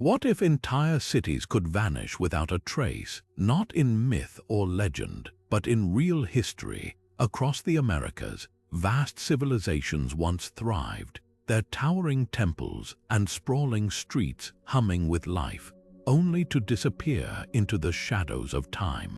What if entire cities could vanish without a trace, not in myth or legend, but in real history? Across the Americas, vast civilizations once thrived, their towering temples and sprawling streets humming with life, only to disappear into the shadows of time.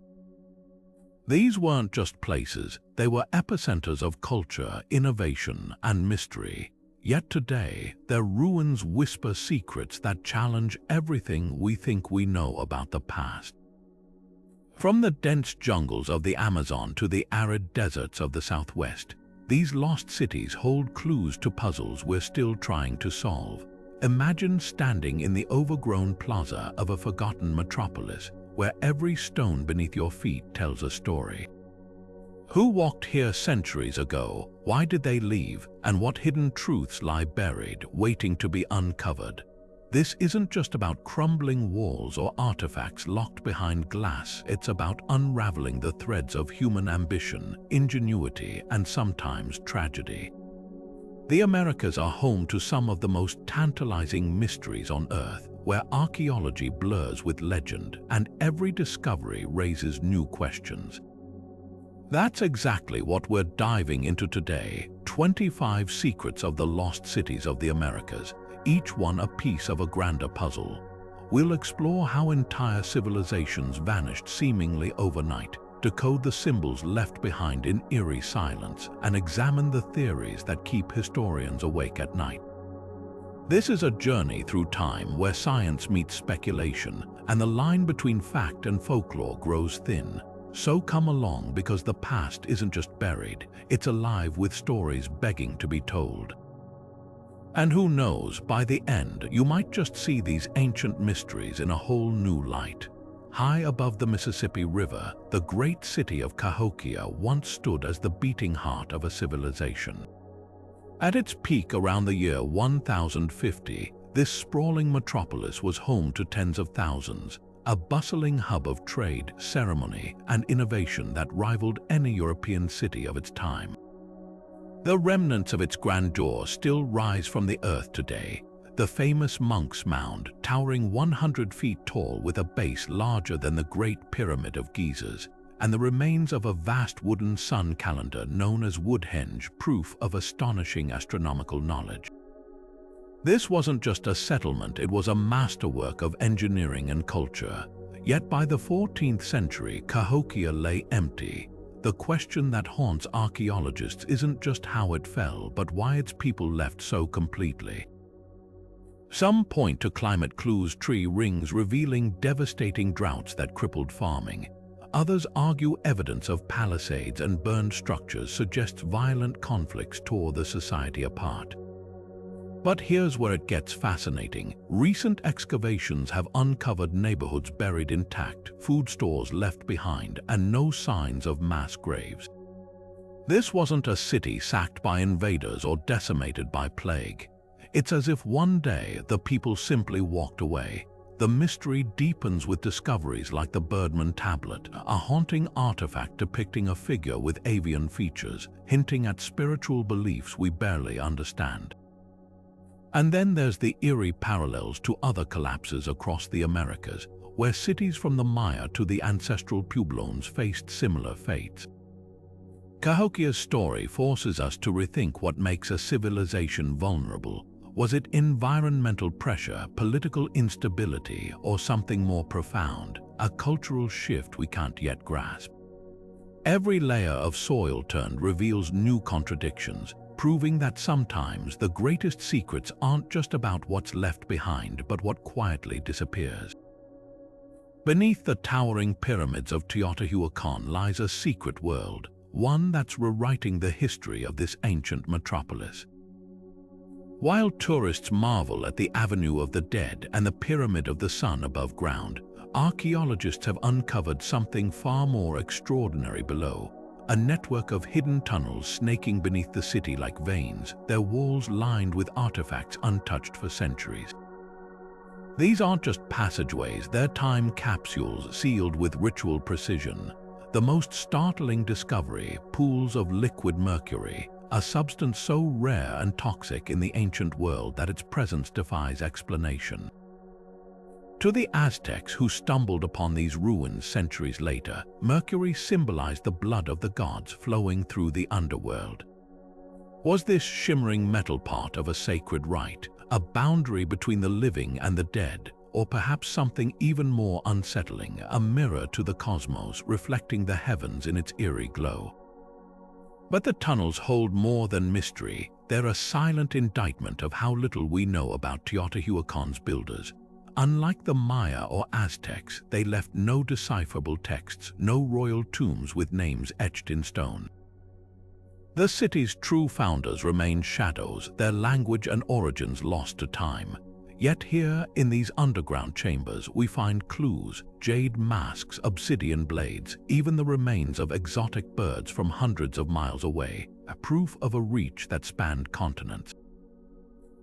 These weren't just places, they were epicenters of culture, innovation, and mystery. Yet today, their ruins whisper secrets that challenge everything we think we know about the past. From the dense jungles of the Amazon to the arid deserts of the Southwest, these lost cities hold clues to puzzles we're still trying to solve. Imagine standing in the overgrown plaza of a forgotten metropolis, where every stone beneath your feet tells a story. Who walked here centuries ago? Why did they leave? And what hidden truths lie buried, waiting to be uncovered? This isn't just about crumbling walls or artifacts locked behind glass. It's about unraveling the threads of human ambition, ingenuity, and sometimes tragedy. The Americas are home to some of the most tantalizing mysteries on Earth, where archaeology blurs with legend and every discovery raises new questions. That's exactly what we're diving into today, 25 secrets of the lost cities of the Americas, each one a piece of a grander puzzle. We'll explore how entire civilizations vanished seemingly overnight, decode the symbols left behind in eerie silence, and examine the theories that keep historians awake at night. This is a journey through time where science meets speculation, and the line between fact and folklore grows thin. So come along, because the past isn't just buried, it's alive with stories begging to be told. And who knows, by the end, you might just see these ancient mysteries in a whole new light. High above the Mississippi River, the great city of Cahokia once stood as the beating heart of a civilization. At its peak around the year 1050, this sprawling metropolis was home to tens of thousands, a bustling hub of trade, ceremony, and innovation that rivaled any European city of its time. The remnants of its grandeur still rise from the earth today. The famous Monk's Mound, towering 100 feet tall with a base larger than the Great Pyramid of Giza's, and the remains of a vast wooden sun calendar known as Woodhenge, proof of astonishing astronomical knowledge. This wasn't just a settlement, it was a masterwork of engineering and culture. Yet by the 14th century, Cahokia lay empty. The question that haunts archaeologists isn't just how it fell, but why its people left so completely. Some point to climate clues, tree rings revealing devastating droughts that crippled farming. Others argue evidence of palisades and burned structures suggests violent conflicts tore the society apart. But here's where it gets fascinating. Recent excavations have uncovered neighborhoods buried intact, food stores left behind, and no signs of mass graves. This wasn't a city sacked by invaders or decimated by plague. It's as if one day the people simply walked away. The mystery deepens with discoveries like the Birdman Tablet, a haunting artifact depicting a figure with avian features, hinting at spiritual beliefs we barely understand. And then there's the eerie parallels to other collapses across the Americas, where cities from the Maya to the Ancestral Puebloans faced similar fates. Cahokia's story forces us to rethink what makes a civilization vulnerable. Was it environmental pressure, political instability, or something more profound, a cultural shift we can't yet grasp? Every layer of soil turned reveals new contradictions, proving that sometimes the greatest secrets aren't just about what's left behind, but what quietly disappears. Beneath the towering pyramids of Teotihuacán lies a secret world, one that's rewriting the history of this ancient metropolis. While tourists marvel at the Avenue of the Dead and the Pyramid of the Sun above ground, archaeologists have uncovered something far more extraordinary below. A network of hidden tunnels snaking beneath the city like veins, their walls lined with artifacts untouched for centuries. These aren't just passageways, they're time capsules sealed with ritual precision. The most startling discovery, pools of liquid mercury, a substance so rare and toxic in the ancient world that its presence defies explanation. To the Aztecs who stumbled upon these ruins centuries later, mercury symbolized the blood of the gods flowing through the underworld. Was this shimmering metal part of a sacred rite, a boundary between the living and the dead, or perhaps something even more unsettling, a mirror to the cosmos reflecting the heavens in its eerie glow? But the tunnels hold more than mystery. They're a silent indictment of how little we know about Teotihuacán's builders. Unlike the Maya or Aztecs, they left no decipherable texts, no royal tombs with names etched in stone. The city's true founders remain shadows, their language and origins lost to time. Yet here, in these underground chambers, we find clues, jade masks, obsidian blades, even the remains of exotic birds from hundreds of miles away, a proof of a reach that spanned continents.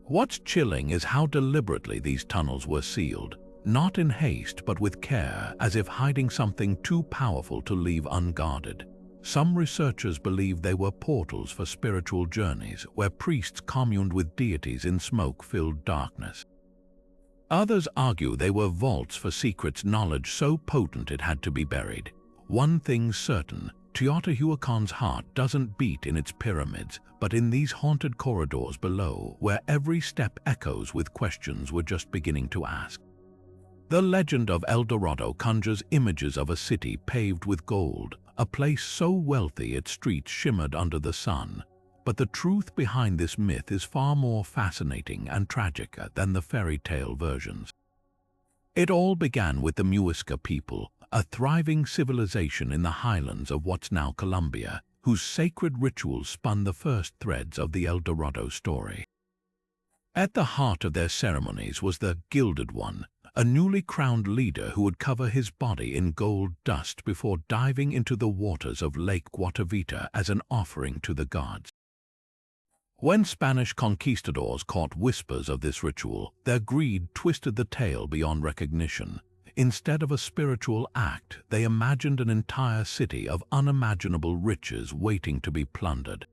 What's chilling is how deliberately these tunnels were sealed, not in haste but with care, as if hiding something too powerful to leave unguarded. Some researchers believe they were portals for spiritual journeys, where priests communed with deities in smoke-filled darkness. Others argue they were vaults for secrets, knowledge so potent it had to be buried. One thing's certain, Teotihuacán's heart doesn't beat in its pyramids, but in these haunted corridors below, where every step echoes with questions we're just beginning to ask. The legend of El Dorado conjures images of a city paved with gold, a place so wealthy its streets shimmered under the sun. But the truth behind this myth is far more fascinating and tragic than the fairy tale versions. It all began with the Muisca people, a thriving civilization in the highlands of what's now Colombia, whose sacred rituals spun the first threads of the El Dorado story. At the heart of their ceremonies was the Gilded One, a newly crowned leader who would cover his body in gold dust before diving into the waters of Lake Guatavita as an offering to the gods. When Spanish conquistadors caught whispers of this ritual, their greed twisted the tale beyond recognition. Instead of a spiritual act, they imagined an entire city of unimaginable riches waiting to be plundered.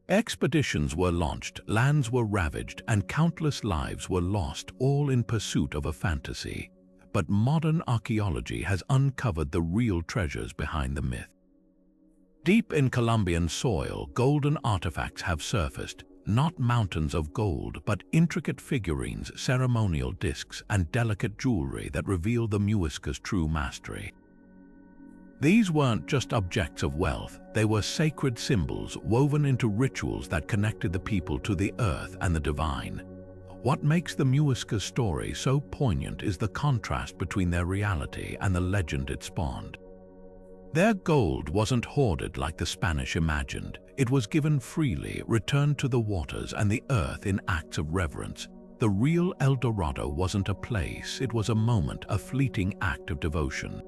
Expeditions were launched, lands were ravaged, and countless lives were lost, all in pursuit of a fantasy. But modern archaeology has uncovered the real treasures behind the myth. Deep in Colombian soil, golden artifacts have surfaced, not mountains of gold, but intricate figurines, ceremonial discs, and delicate jewelry that reveal the Muisca's true mastery. These weren't just objects of wealth, they were sacred symbols woven into rituals that connected the people to the earth and the divine. What makes the Muisca's story so poignant is the contrast between their reality and the legend it spawned. Their gold wasn't hoarded like the Spanish imagined. It was given freely, returned to the waters and the earth in acts of reverence. The real El Dorado wasn't a place, it was a moment, a fleeting act of devotion.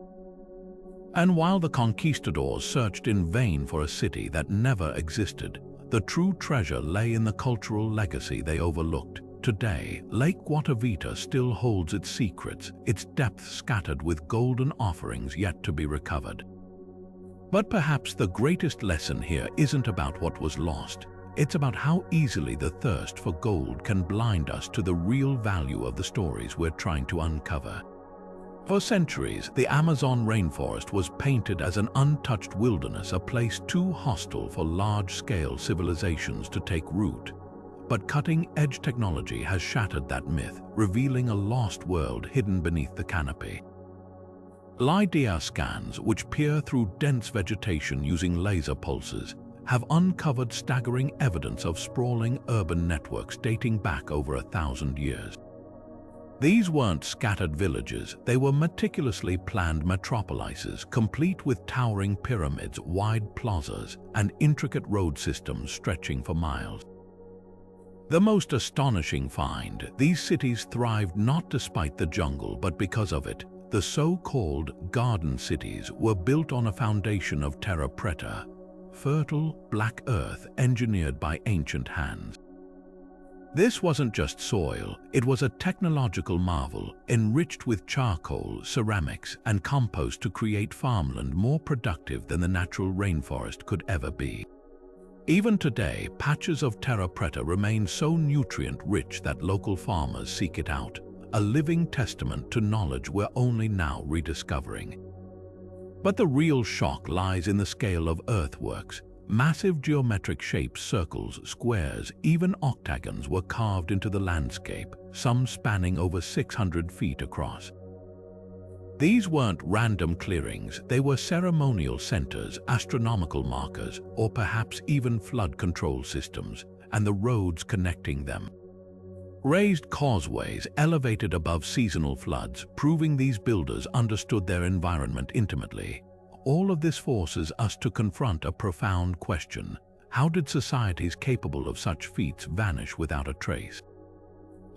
And while the conquistadors searched in vain for a city that never existed, the true treasure lay in the cultural legacy they overlooked. Today, Lake Guatavita still holds its secrets, its depths scattered with golden offerings yet to be recovered. But perhaps the greatest lesson here isn't about what was lost. It's about how easily the thirst for gold can blind us to the real value of the stories we're trying to uncover. For centuries, the Amazon rainforest was painted as an untouched wilderness, a place too hostile for large-scale civilizations to take root. But cutting-edge technology has shattered that myth, revealing a lost world hidden beneath the canopy. LiDAR scans, which peer through dense vegetation using laser pulses, have uncovered staggering evidence of sprawling urban networks dating back over 1,000 years. These weren't scattered villages, they were meticulously planned metropolises, complete with towering pyramids, wide plazas, and intricate road systems stretching for miles. The most astonishing find, these cities thrived not despite the jungle but because of it. The so-called garden cities were built on a foundation of terra preta, fertile black earth engineered by ancient hands. This wasn't just soil, it was a technological marvel, enriched with charcoal, ceramics, and compost to create farmland more productive than the natural rainforest could ever be. Even today, patches of terra preta remain so nutrient-rich that local farmers seek it out. a living testament to knowledge we're only now rediscovering. But the real shock lies in the scale of earthworks. Massive geometric shapes, circles, squares, even octagons were carved into the landscape, some spanning over 600 feet across. These weren't random clearings, they were ceremonial centers, astronomical markers, or perhaps even flood control systems, and the roads connecting them. Raised causeways elevated above seasonal floods, proving these builders understood their environment intimately. All of this forces us to confront a profound question. How did societies capable of such feats vanish without a trace?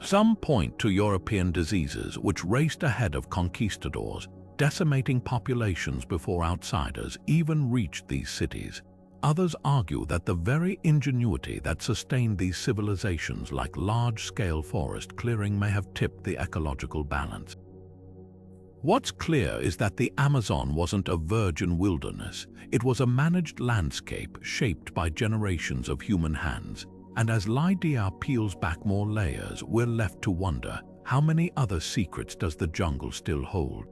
Some point to European diseases which raced ahead of conquistadors, decimating populations before outsiders even reached these cities. Others argue that the very ingenuity that sustained these civilizations, like large-scale forest clearing, may have tipped the ecological balance. What's clear is that the Amazon wasn't a virgin wilderness. It was a managed landscape shaped by generations of human hands. And as Lydia peels back more layers, we're left to wonder, how many other secrets does the jungle still hold?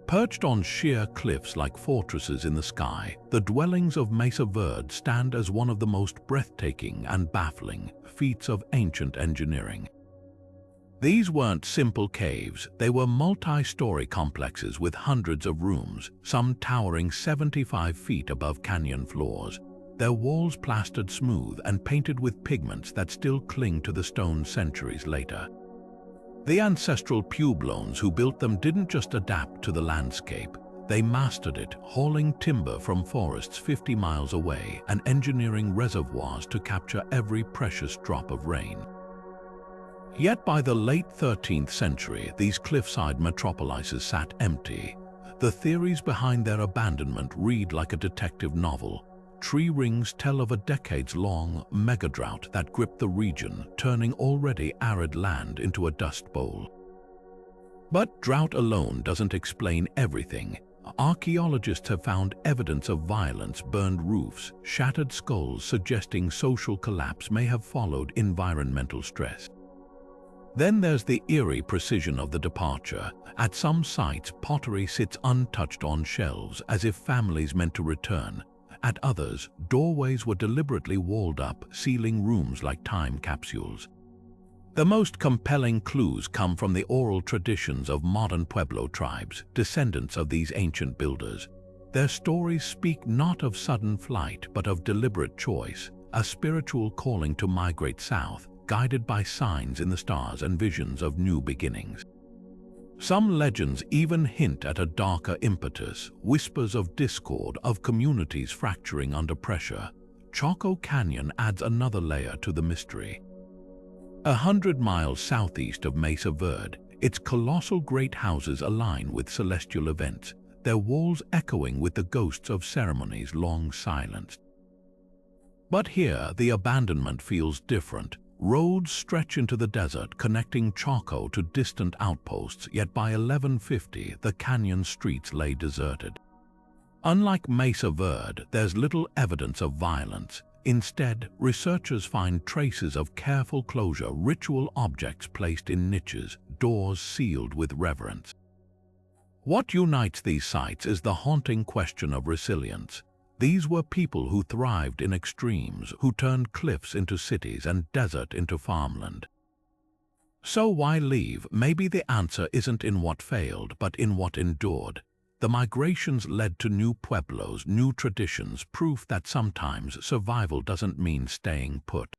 Perched on sheer cliffs like fortresses in the sky, the dwellings of Mesa Verde stand as one of the most breathtaking and baffling feats of ancient engineering. These weren't simple caves, they were multi-story complexes with hundreds of rooms, some towering 75 feet above canyon floors. Their walls plastered smooth and painted with pigments that still cling to the stone centuries later. The ancestral Puebloans who built them didn't just adapt to the landscape, they mastered it, hauling timber from forests 50 miles away and engineering reservoirs to capture every precious drop of rain. Yet by the late 13th century, these cliffside metropolises sat empty. The theories behind their abandonment read like a detective novel. Tree rings tell of a decades-long megadrought that gripped the region, turning already arid land into a dust bowl. But drought alone doesn't explain everything. Archaeologists have found evidence of violence, burned roofs, shattered skulls, suggesting social collapse may have followed environmental stress. Then there's the eerie precision of the departure. At some sites, pottery sits untouched on shelves, as if families meant to return. At others, doorways were deliberately walled up, sealing rooms like time capsules. The most compelling clues come from the oral traditions of modern Pueblo tribes, descendants of these ancient builders. Their stories speak not of sudden flight, but of deliberate choice, a spiritual calling to migrate south, guided by signs in the stars and visions of new beginnings. Some legends even hint at a darker impetus, whispers of discord, of communities fracturing under pressure. Chaco Canyon adds another layer to the mystery. 100 miles southeast of Mesa Verde, its colossal great houses align with celestial events, their walls echoing with the ghosts of ceremonies long silenced. But here, the abandonment feels different. Roads stretch into the desert, connecting Chaco to distant outposts, yet by 1150, the canyon streets lay deserted. Unlike Mesa Verde, there's little evidence of violence. Instead, researchers find traces of careful closure, ritual objects placed in niches, doors sealed with reverence. What unites these sites is the haunting question of resilience. These were people who thrived in extremes, who turned cliffs into cities and desert into farmland. So why leave? Maybe the answer isn't in what failed, but in what endured. The migrations led to new pueblos, new traditions, proof that sometimes survival doesn't mean staying put.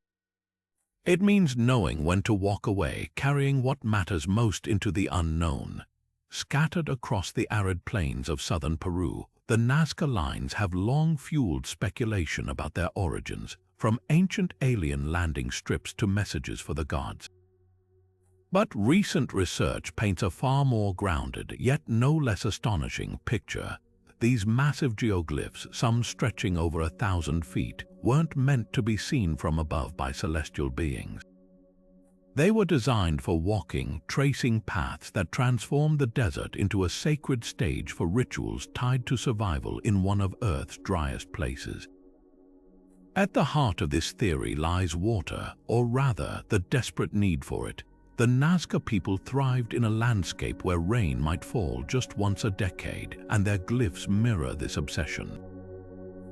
It means knowing when to walk away, carrying what matters most into the unknown. Scattered across the arid plains of southern Peru, the Nazca Lines have long fueled speculation about their origins, from ancient alien landing strips to messages for the gods. But recent research paints a far more grounded, yet no less astonishing picture. These massive geoglyphs, some stretching over 1,000 feet, weren't meant to be seen from above by celestial beings. They were designed for walking, tracing paths that transformed the desert into a sacred stage for rituals tied to survival in one of Earth's driest places. At the heart of this theory lies water, or rather, the desperate need for it. The Nazca people thrived in a landscape where rain might fall just once a decade, and their glyphs mirror this obsession.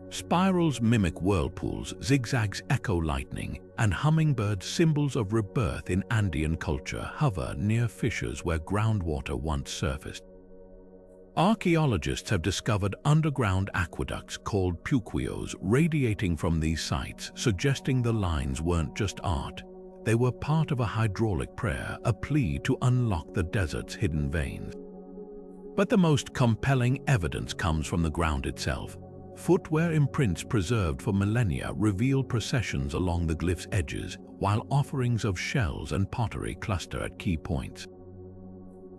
Spirals mimic whirlpools, zigzags echo lightning, and hummingbirds, symbols of rebirth in Andean culture, hover near fissures where groundwater once surfaced. Archaeologists have discovered underground aqueducts called puquios radiating from these sites, suggesting the lines weren't just art. They were part of a hydraulic prayer, a plea to unlock the desert's hidden veins. But the most compelling evidence comes from the ground itself. Footwear imprints preserved for millennia reveal processions along the glyph's edges, while offerings of shells and pottery cluster at key points.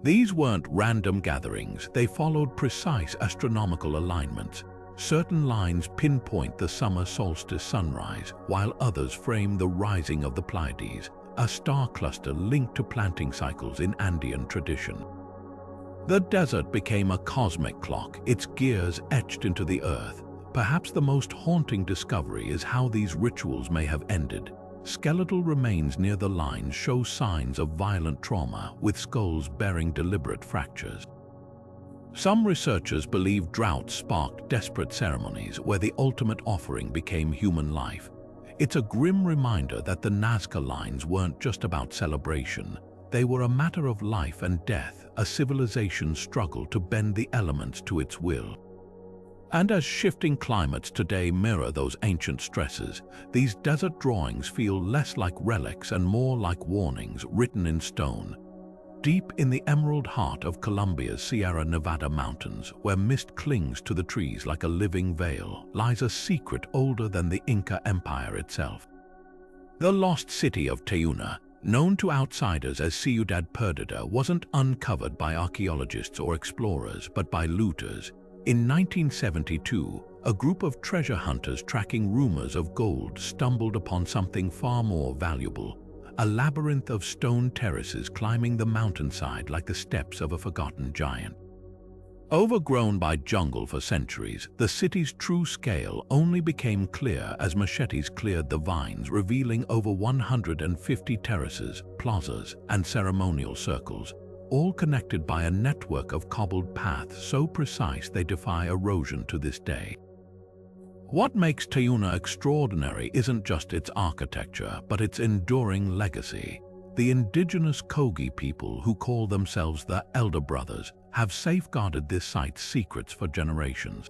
These weren't random gatherings, they followed precise astronomical alignments. Certain lines pinpoint the summer solstice sunrise, while others frame the rising of the Pleiades, a star cluster linked to planting cycles in Andean tradition. The desert became a cosmic clock, its gears etched into the earth. Perhaps the most haunting discovery is how these rituals may have ended. Skeletal remains near the lines show signs of violent trauma, with skulls bearing deliberate fractures. Some researchers believe droughts sparked desperate ceremonies where the ultimate offering became human life. It's a grim reminder that the Nazca Lines weren't just about celebration. They were a matter of life and death, a civilization's struggle to bend the elements to its will. And as shifting climates today mirror those ancient stresses, these desert drawings feel less like relics and more like warnings written in stone. Deep in the emerald heart of Colombia's Sierra Nevada mountains, where mist clings to the trees like a living veil, lies a secret older than the Inca Empire itself. The lost city of Tayuna, known to outsiders as Ciudad Perdida, wasn't uncovered by archaeologists or explorers, but by looters. In 1972, a group of treasure hunters tracking rumors of gold stumbled upon something far more valuable. A labyrinth of stone terraces climbing the mountainside like the steps of a forgotten giant. Overgrown by jungle for centuries, the city's true scale only became clear as machetes cleared the vines, revealing over 150 terraces, plazas, and ceremonial circles, all connected by a network of cobbled paths so precise they defy erosion to this day. What makes Tayuna extraordinary isn't just its architecture, but its enduring legacy. The indigenous Kogi people, who call themselves the Elder Brothers, have safeguarded this site's secrets for generations.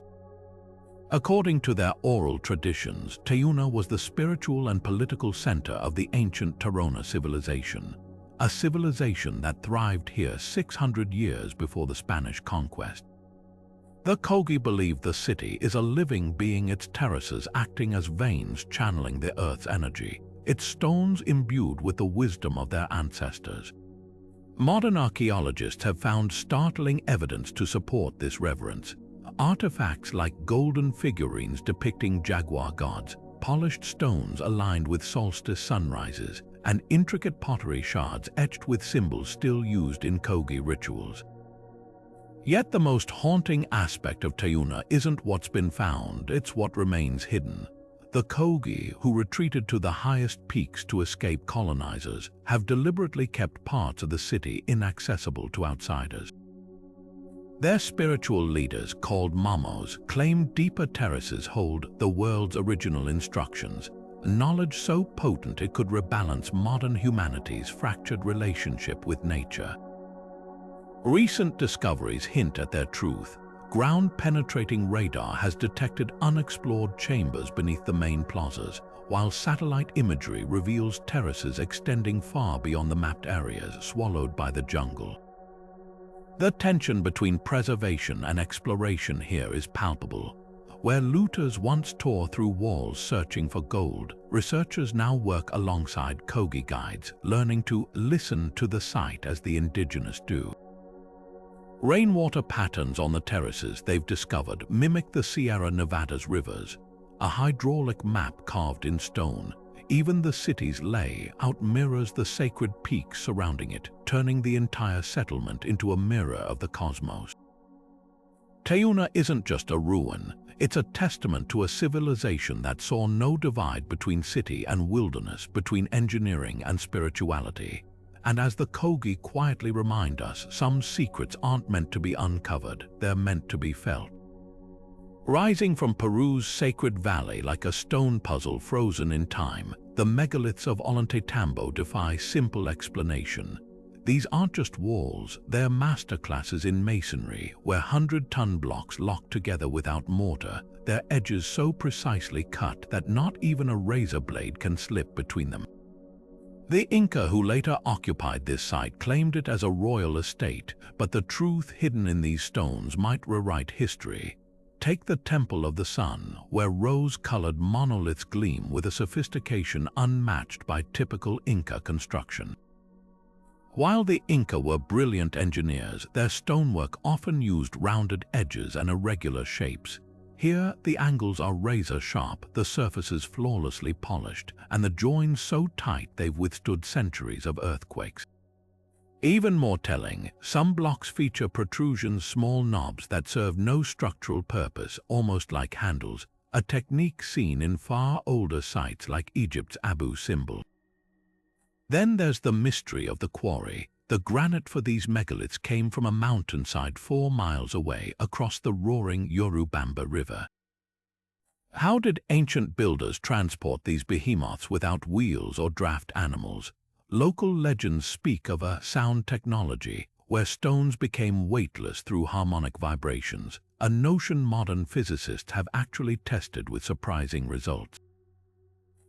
According to their oral traditions, Tayuna was the spiritual and political center of the ancient Tarona civilization, a civilization that thrived here 600 years before the Spanish conquest. The Kogi believe the city is a living being, its terraces acting as veins channeling the earth's energy, its stones imbued with the wisdom of their ancestors. Modern archaeologists have found startling evidence to support this reverence. Artifacts like golden figurines depicting jaguar gods, polished stones aligned with solstice sunrises, and intricate pottery shards etched with symbols still used in Kogi rituals. Yet the most haunting aspect of Tayuna isn't what's been found, it's what remains hidden. The Kogi, who retreated to the highest peaks to escape colonizers, have deliberately kept parts of the city inaccessible to outsiders. Their spiritual leaders, called mamos, claim deeper terraces hold the world's original instructions, knowledge so potent it could rebalance modern humanity's fractured relationship with nature. Recent discoveries hint at their truth. Ground-penetrating radar has detected unexplored chambers beneath the main plazas, while satellite imagery reveals terraces extending far beyond the mapped areas swallowed by the jungle. The tension between preservation and exploration here is palpable. Where looters once tore through walls searching for gold, researchers now work alongside Kogi guides, learning to listen to the site as the indigenous do. Rainwater patterns on the terraces they've discovered mimic the Sierra Nevadas rivers, a hydraulic map carved in stone. Even the city's layout mirrors the sacred peaks surrounding it, turning the entire settlement into a mirror of the cosmos. Tayuna isn't just a ruin, it's a testament to a civilization that saw no divide between city and wilderness, between engineering and spirituality. And as the Kogi quietly remind us, some secrets aren't meant to be uncovered, they're meant to be felt. Rising from Peru's sacred valley like a stone puzzle frozen in time, the megaliths of Ollantaytambo defy simple explanation. These aren't just walls, they're masterclasses in masonry, where 100-ton blocks locked together without mortar, their edges so precisely cut that not even a razor blade can slip between them. The Inca who later occupied this site claimed it as a royal estate, but the truth hidden in these stones might rewrite history. Take the Temple of the Sun, where rose-colored monoliths gleam with a sophistication unmatched by typical Inca construction. While the Inca were brilliant engineers, their stonework often used rounded edges and irregular shapes. Here, the angles are razor-sharp, the surfaces flawlessly polished, and the joins so tight they've withstood centuries of earthquakes. Even more telling, some blocks feature protrusions, small knobs that serve no structural purpose, almost like handles, a technique seen in far older sites like Egypt's Abu Simbel. Then there's the mystery of the quarry. The granite for these megaliths came from a mountainside 4 miles away across the roaring Urubamba River. How did ancient builders transport these behemoths without wheels or draft animals? Local legends speak of a sound technology, where stones became weightless through harmonic vibrations, a notion modern physicists have actually tested with surprising results.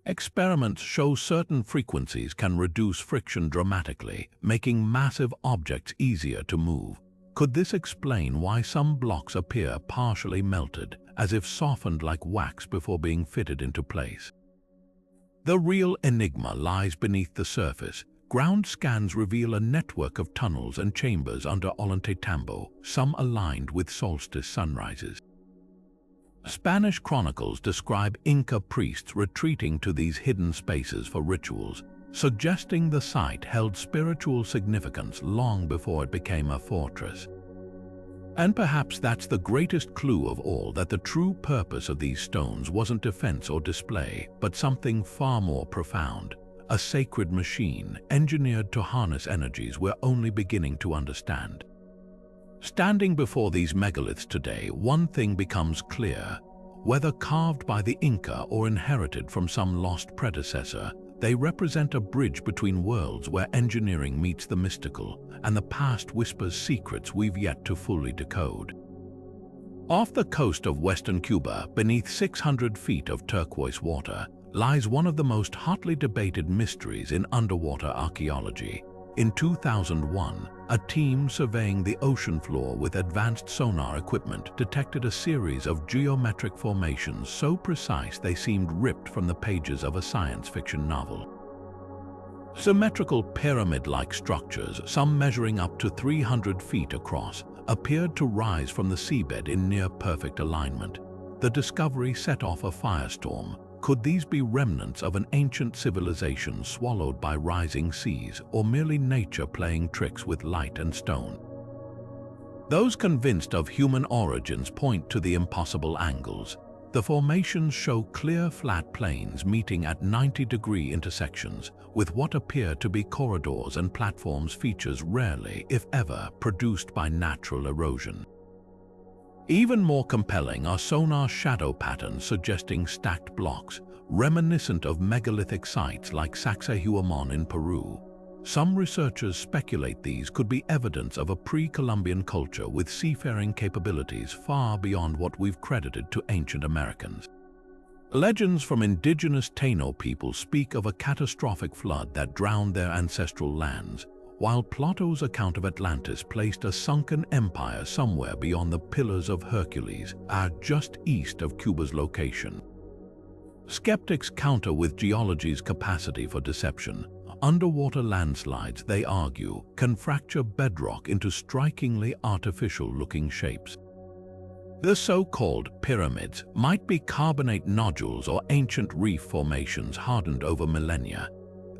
Experiments show certain frequencies can reduce friction dramatically, making massive objects easier to move. Could this explain why some blocks appear partially melted, as if softened like wax before being fitted into place? The real enigma lies beneath the surface. Ground scans reveal a network of tunnels and chambers under Ollantaytambo, some aligned with solstice sunrises. Spanish chronicles describe Inca priests retreating to these hidden spaces for rituals, suggesting the site held spiritual significance long before it became a fortress. And perhaps that's the greatest clue of all, that the true purpose of these stones wasn't defense or display, but something far more profound, a sacred machine engineered to harness energies we're only beginning to understand. Standing before these megaliths today, one thing becomes clear. Whether carved by the Inca or inherited from some lost predecessor, they represent a bridge between worlds where engineering meets the mystical, and the past whispers secrets we've yet to fully decode. Off the coast of western Cuba, beneath 600 feet of turquoise water, lies one of the most hotly debated mysteries in underwater archaeology. In 2001, a team surveying the ocean floor with advanced sonar equipment detected a series of geometric formations so precise they seemed ripped from the pages of a science fiction novel. Symmetrical pyramid-like structures, some measuring up to 300 feet across, appeared to rise from the seabed in near-perfect alignment. The discovery set off a firestorm. Could these be remnants of an ancient civilization swallowed by rising seas, or merely nature playing tricks with light and stone? Those convinced of human origins point to the impossible angles. The formations show clear flat planes meeting at 90-degree intersections, with what appear to be corridors and platforms, features rarely, if ever, produced by natural erosion. Even more compelling are sonar shadow patterns suggesting stacked blocks, reminiscent of megalithic sites like Sacsayhuaman in Peru. Some researchers speculate these could be evidence of a pre-Columbian culture with seafaring capabilities far beyond what we've credited to ancient Americans. Legends from indigenous Taino people speak of a catastrophic flood that drowned their ancestral lands, while Plato's account of Atlantis placed a sunken empire somewhere beyond the Pillars of Hercules, just east of Cuba's location. Skeptics counter with geology's capacity for deception. Underwater landslides, they argue, can fracture bedrock into strikingly artificial-looking shapes. The so-called pyramids might be carbonate nodules or ancient reef formations hardened over millennia.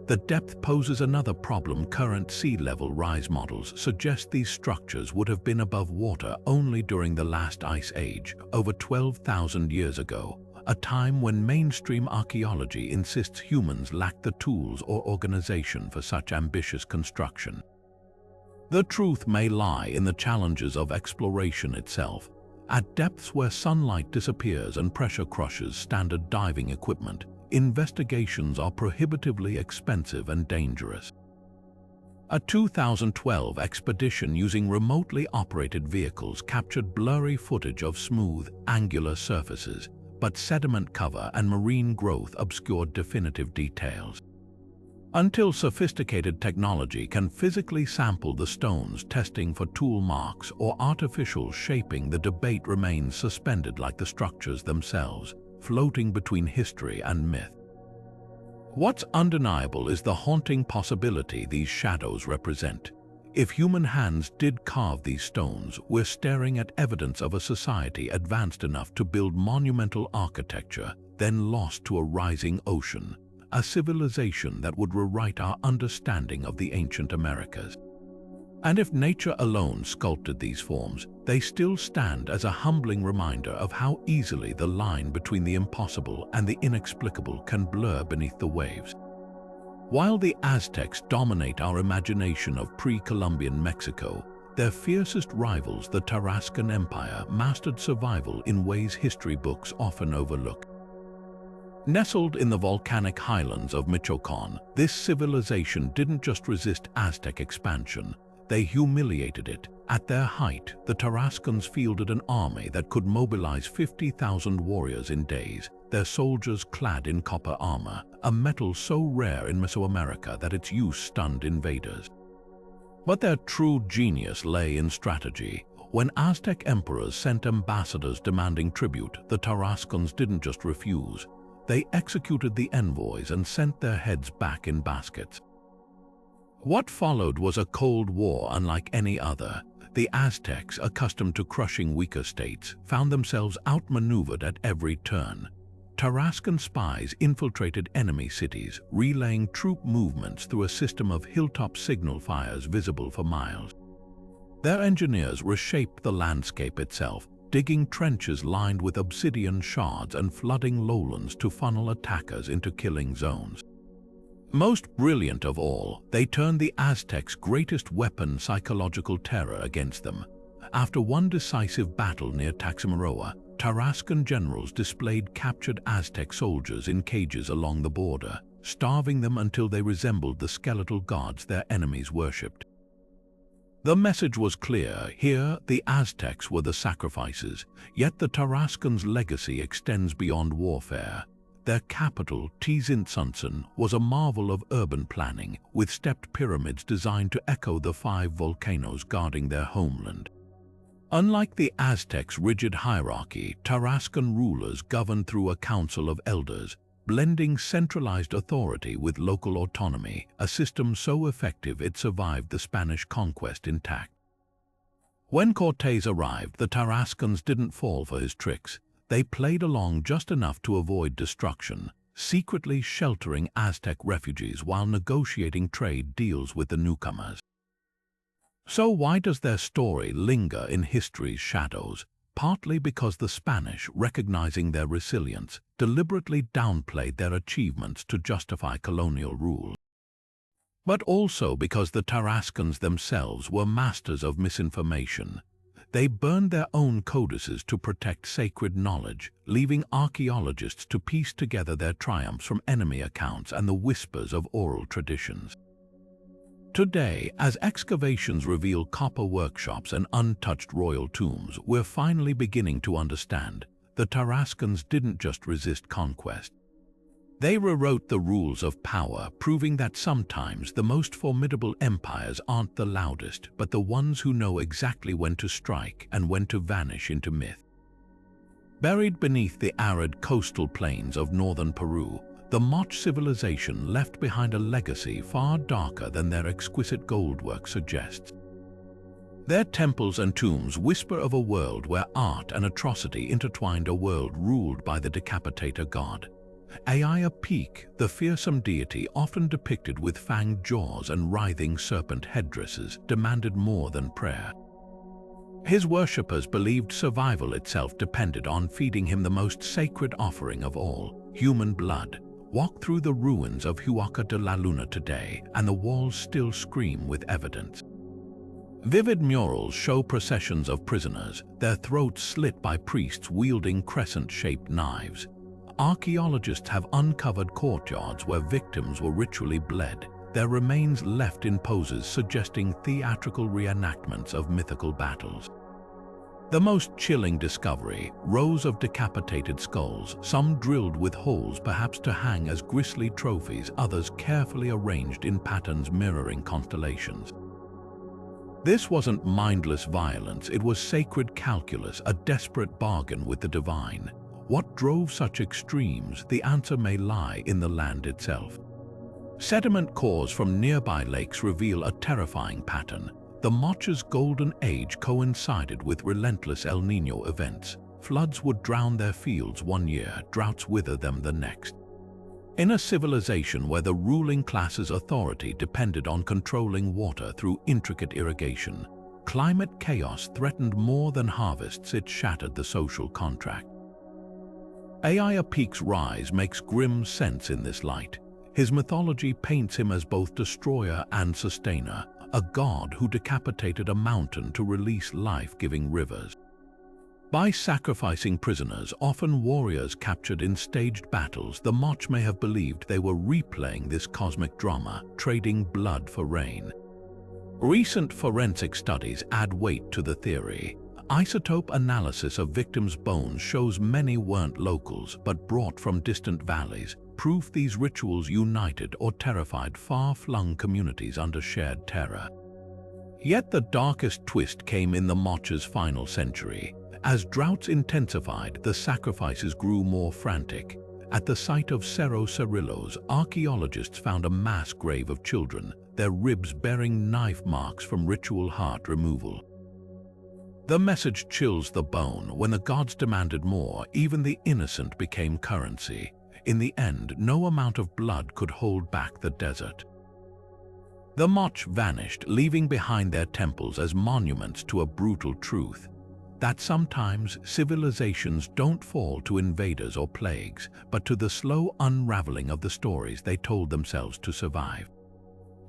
The depth poses another problem. Current sea level rise models suggest these structures would have been above water only during the last ice age, over 12,000 years ago, a time when mainstream archaeology insists humans lack the tools or organization for such ambitious construction. The truth may lie in the challenges of exploration itself. At depths where sunlight disappears and pressure crushes standard diving equipment, investigations are prohibitively expensive and dangerous. A 2012 expedition using remotely operated vehicles captured blurry footage of smooth, angular surfaces, but sediment cover and marine growth obscured definitive details. Until sophisticated technology can physically sample the stones testing for tool marks or artificial shaping, the debate remains suspended like the structures themselves, floating between history and myth. What's undeniable is the haunting possibility these shadows represent. If human hands did carve these stones, we're staring at evidence of a society advanced enough to build monumental architecture, then lost to a rising ocean. A civilization that would rewrite our understanding of the ancient Americas. And if nature alone sculpted these forms, they still stand as a humbling reminder of how easily the line between the impossible and the inexplicable can blur beneath the waves. While the Aztecs dominate our imagination of pre-Columbian Mexico, their fiercest rivals, the Tarascan Empire, mastered survival in ways history books often overlook. Nestled in the volcanic highlands of Michoacán, this civilization didn't just resist Aztec expansion, they humiliated it. At their height, the Tarascans fielded an army that could mobilize 50,000 warriors in days, their soldiers clad in copper armor, a metal so rare in Mesoamerica that its use stunned invaders. But their true genius lay in strategy. When Aztec emperors sent ambassadors demanding tribute, the Tarascans didn't just refuse. They executed the envoys and sent their heads back in baskets. What followed was a Cold War unlike any other. The Aztecs, accustomed to crushing weaker states, found themselves outmaneuvered at every turn. Tarascan spies infiltrated enemy cities, relaying troop movements through a system of hilltop signal fires visible for miles. Their engineers reshaped the landscape itself, digging trenches lined with obsidian shards and flooding lowlands to funnel attackers into killing zones. Most brilliant of all, they turned the Aztecs' greatest weapon, psychological terror, against them. After one decisive battle near Taxamaroa, Tarascan generals displayed captured Aztec soldiers in cages along the border, starving them until they resembled the skeletal gods their enemies worshipped. The message was clear. Here, the Aztecs were the sacrifices, yet the Tarascans' legacy extends beyond warfare. Their capital, Tizintsuntzin, was a marvel of urban planning, with stepped pyramids designed to echo the 5 volcanoes guarding their homeland. Unlike the Aztecs' rigid hierarchy, Tarascan rulers governed through a council of elders, blending centralized authority with local autonomy, a system so effective it survived the Spanish conquest intact. When Cortés arrived, the Tarascans didn't fall for his tricks. They played along just enough to avoid destruction, secretly sheltering Aztec refugees while negotiating trade deals with the newcomers. So why does their story linger in history's shadows? Partly because the Spanish, recognizing their resilience, deliberately downplayed their achievements to justify colonial rule. But also because the Tarascans themselves were masters of misinformation. They burned their own codices to protect sacred knowledge, leaving archaeologists to piece together their triumphs from enemy accounts and the whispers of oral traditions. Today, as excavations reveal copper workshops and untouched royal tombs, we're finally beginning to understand the Tarascans didn't just resist conquest. They rewrote the rules of power, proving that sometimes the most formidable empires aren't the loudest, but the ones who know exactly when to strike and when to vanish into myth. Buried beneath the arid coastal plains of northern Peru, the Moche civilization left behind a legacy far darker than their exquisite goldwork suggests. Their temples and tombs whisper of a world where art and atrocity intertwined, a world ruled by the decapitator god. Aya Peak, the fearsome deity often depicted with fanged jaws and writhing serpent headdresses, demanded more than prayer. His worshippers believed survival itself depended on feeding him the most sacred offering of all, human blood. Walk through the ruins of Huaca de la Luna today, and the walls still scream with evidence. Vivid murals show processions of prisoners, their throats slit by priests wielding crescent-shaped knives. Archaeologists have uncovered courtyards where victims were ritually bled, their remains left in poses suggesting theatrical reenactments of mythical battles. The most chilling discovery, rows of decapitated skulls, some drilled with holes perhaps to hang as grisly trophies, others carefully arranged in patterns mirroring constellations. This wasn't mindless violence, it was sacred calculus, a desperate bargain with the divine. What drove such extremes? The answer may lie in the land itself. Sediment cores from nearby lakes reveal a terrifying pattern. The Mocha's golden age coincided with relentless El Niño events. Floods would drown their fields one year, droughts wither them the next. In a civilization where the ruling class's authority depended on controlling water through intricate irrigation, climate chaos threatened more than harvests. It shattered the social contract. Teotihuacan's rise makes grim sense in this light. His mythology paints him as both destroyer and sustainer, a god who decapitated a mountain to release life-giving rivers. By sacrificing prisoners, often warriors captured in staged battles, the Moch may have believed they were replaying this cosmic drama, trading blood for rain. Recent forensic studies add weight to the theory. Isotope analysis of victims' bones shows many weren't locals but brought from distant valleys, proof these rituals united or terrified far-flung communities under shared terror. Yet the darkest twist came in the Mocha's final century. As droughts intensified, the sacrifices grew more frantic. At the site of Cerro Cerrillos, archaeologists found a mass grave of children, their ribs bearing knife marks from ritual heart removal. The message chills the bone. When the gods demanded more, even the innocent became currency. In the end, no amount of blood could hold back the desert. The Moch vanished, leaving behind their temples as monuments to a brutal truth: that sometimes civilizations don't fall to invaders or plagues, but to the slow unraveling of the stories they told themselves to survive.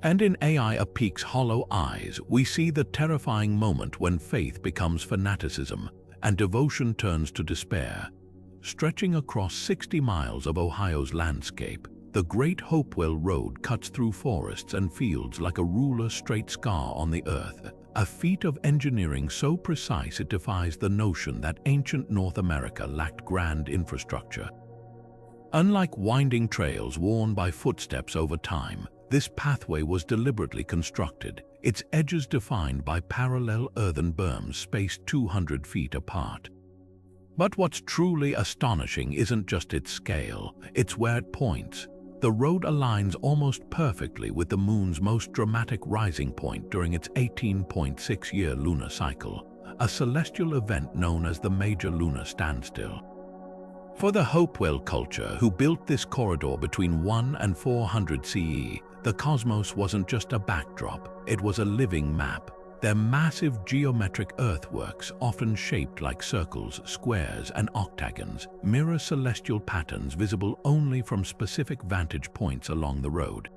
And in Teotihuacan's hollow eyes, we see the terrifying moment when faith becomes fanaticism and devotion turns to despair. Stretching across 60 miles of Ohio's landscape, the Great Hopewell Road cuts through forests and fields like a ruler's straight scar on the earth, a feat of engineering so precise it defies the notion that ancient North America lacked grand infrastructure. Unlike winding trails worn by footsteps over time, this pathway was deliberately constructed, its edges defined by parallel earthen berms spaced 200 feet apart. But what's truly astonishing isn't just its scale, it's where it points. The road aligns almost perfectly with the moon's most dramatic rising point during its 18.6-year lunar cycle, a celestial event known as the Major Lunar Standstill. For the Hopewell culture, who built this corridor between 1 and 400 CE, the cosmos wasn't just a backdrop, it was a living map. Their massive geometric earthworks, often shaped like circles, squares, and octagons, mirror celestial patterns visible only from specific vantage points along the road.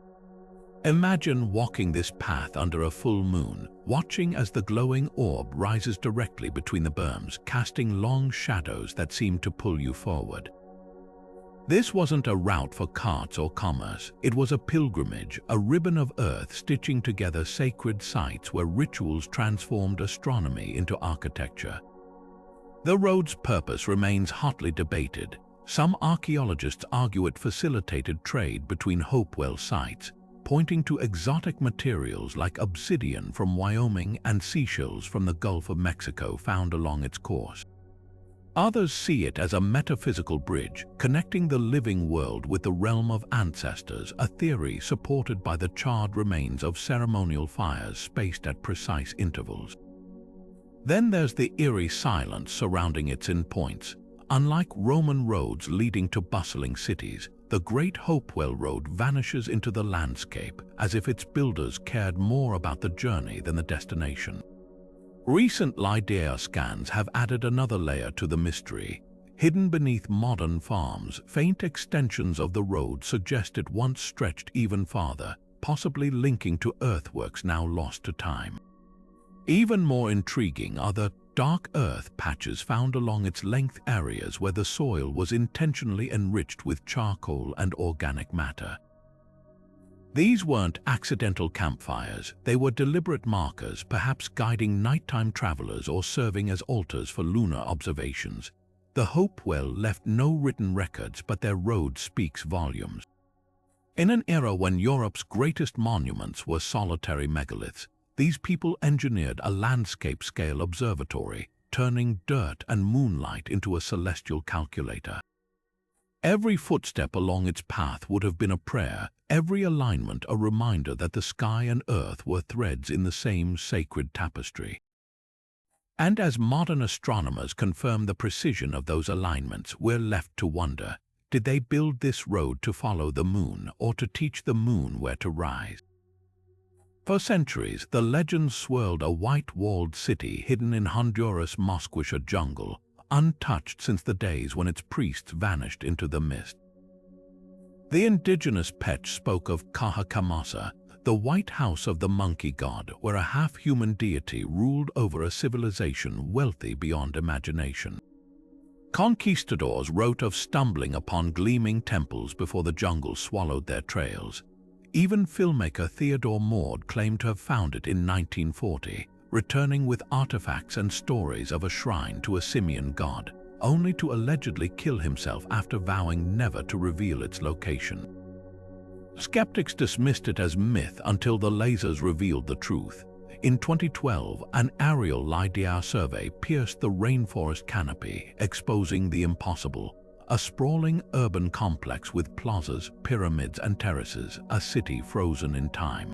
Imagine walking this path under a full moon, watching as the glowing orb rises directly between the berms, casting long shadows that seem to pull you forward. This wasn't a route for carts or commerce. It was a pilgrimage, a ribbon of earth stitching together sacred sites where rituals transformed astronomy into architecture. The road's purpose remains hotly debated. Some archaeologists argue it facilitated trade between Hopewell sites, pointing to exotic materials like obsidian from Wyoming and seashells from the Gulf of Mexico found along its course. Others see it as a metaphysical bridge, connecting the living world with the realm of ancestors, a theory supported by the charred remains of ceremonial fires spaced at precise intervals. Then there's the eerie silence surrounding its endpoints. Unlike Roman roads leading to bustling cities, the Great Hopewell Road vanishes into the landscape, as if its builders cared more about the journey than the destination. Recent LiDAR scans have added another layer to the mystery. Hidden beneath modern farms, faint extensions of the road suggest it once stretched even farther, possibly linking to earthworks now lost to time. Even more intriguing are the dark earth patches found along its length, areas where the soil was intentionally enriched with charcoal and organic matter. These weren't accidental campfires, they were deliberate markers, perhaps guiding nighttime travelers or serving as altars for lunar observations. The Hope Well left no written records, but their road speaks volumes. In an era when Europe's greatest monuments were solitary megaliths, these people engineered a landscape-scale observatory, turning dirt and moonlight into a celestial calculator. Every footstep along its path would have been a prayer, every alignment a reminder that the sky and earth were threads in the same sacred tapestry. And as modern astronomers confirm the precision of those alignments, we're left to wonder, did they build this road to follow the moon or to teach the moon where to rise? For centuries, the legends swirled a white-walled city hidden in Honduras' Mosquisha jungle, untouched since the days when its priests vanished into the mist. The indigenous Petch spoke of Cahokia, the white house of the monkey god, where a half-human deity ruled over a civilization wealthy beyond imagination. Conquistadors wrote of stumbling upon gleaming temples before the jungle swallowed their trails. Even filmmaker Theodore Maud claimed to have found it in 1940, returning with artifacts and stories of a shrine to a simian god, only to allegedly kill himself after vowing never to reveal its location. Skeptics dismissed it as myth until the lasers revealed the truth. In 2012, an aerial LiDAR survey pierced the rainforest canopy, exposing the impossible. A sprawling urban complex with plazas, pyramids, and terraces, a city frozen in time.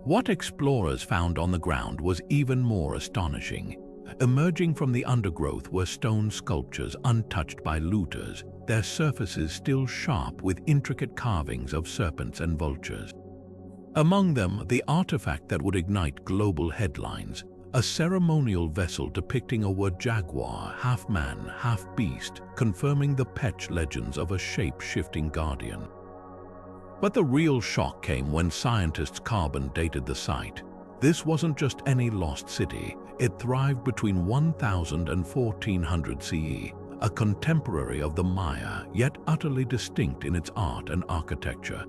What explorers found on the ground was even more astonishing. Emerging from the undergrowth were stone sculptures untouched by looters, their surfaces still sharp with intricate carvings of serpents and vultures. Among them, the artifact that would ignite global headlines, a ceremonial vessel depicting a wood jaguar, half man, half beast, confirming the Petch legends of a shape-shifting guardian. But the real shock came when scientists carbon dated the site. This wasn't just any lost city, it thrived between 1000 and 1400 CE, a contemporary of the Maya, yet utterly distinct in its art and architecture.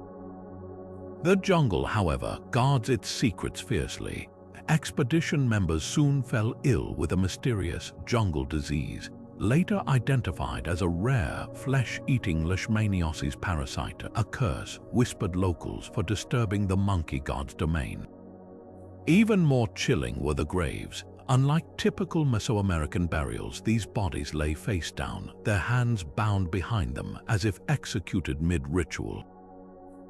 The jungle, however, guards its secrets fiercely. Expedition members soon fell ill with a mysterious jungle disease, later identified as a rare flesh-eating leishmaniasis parasite, a curse, whispered locals, for disturbing the monkey god's domain. Even more chilling were the graves. Unlike typical Mesoamerican burials, these bodies lay face down, their hands bound behind them as if executed mid-ritual.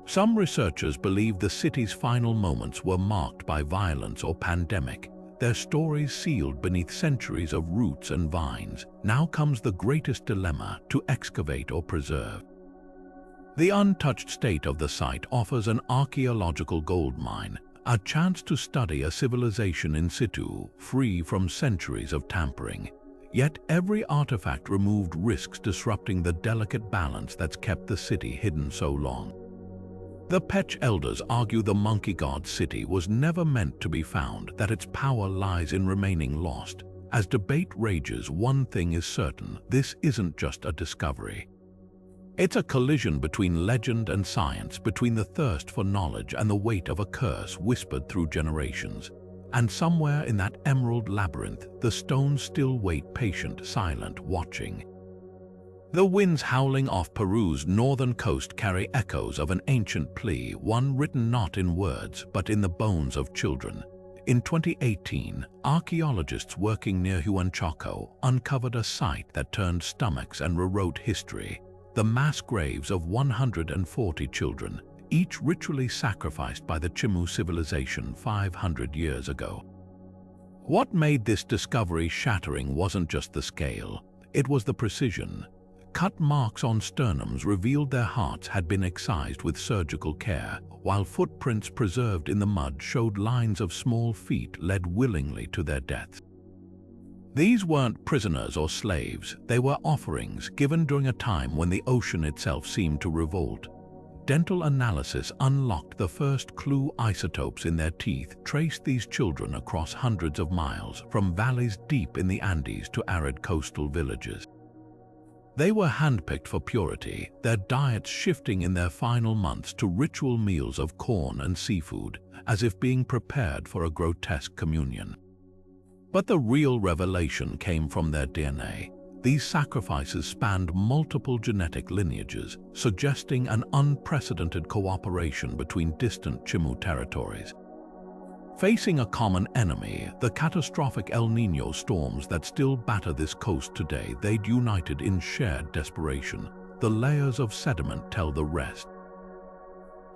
Some researchers believe the city's final moments were marked by violence or pandemic, their stories sealed beneath centuries of roots and vines. Now comes the greatest dilemma: to excavate or preserve. The untouched state of the site offers an archaeological goldmine, a chance to study a civilization in situ, free from centuries of tampering. Yet every artifact removed risks disrupting the delicate balance that's kept the city hidden so long. The Petch elders argue the monkey god's city was never meant to be found, that its power lies in remaining lost. As debate rages, one thing is certain: this isn't just a discovery. It's a collision between legend and science, between the thirst for knowledge and the weight of a curse whispered through generations. And somewhere in that emerald labyrinth, the stones still wait, patient, silent, watching. The winds howling off Peru's northern coast carry echoes of an ancient plea, one written not in words but in the bones of children. In 2018, archaeologists working near Huanchaco uncovered a site that turned stomachs and rewrote history: the mass graves of 140 children, each ritually sacrificed by the Chimu civilization 500 years ago. What made this discovery shattering wasn't just the scale, it was the precision. Cut marks on sternums revealed their hearts had been excised with surgical care, while footprints preserved in the mud showed lines of small feet led willingly to their deaths. These weren't prisoners or slaves, they were offerings given during a time when the ocean itself seemed to revolt. Dental analysis unlocked the first clue. Isotopes in their teeth traced these children across hundreds of miles, from valleys deep in the Andes to arid coastal villages. They were handpicked for purity, their diets shifting in their final months to ritual meals of corn and seafood, as if being prepared for a grotesque communion. But the real revelation came from their DNA. These sacrifices spanned multiple genetic lineages, suggesting an unprecedented cooperation between distant Chimu territories. Facing a common enemy, the catastrophic El Niño storms that still batter this coast today, they'd united in shared desperation. The layers of sediment tell the rest.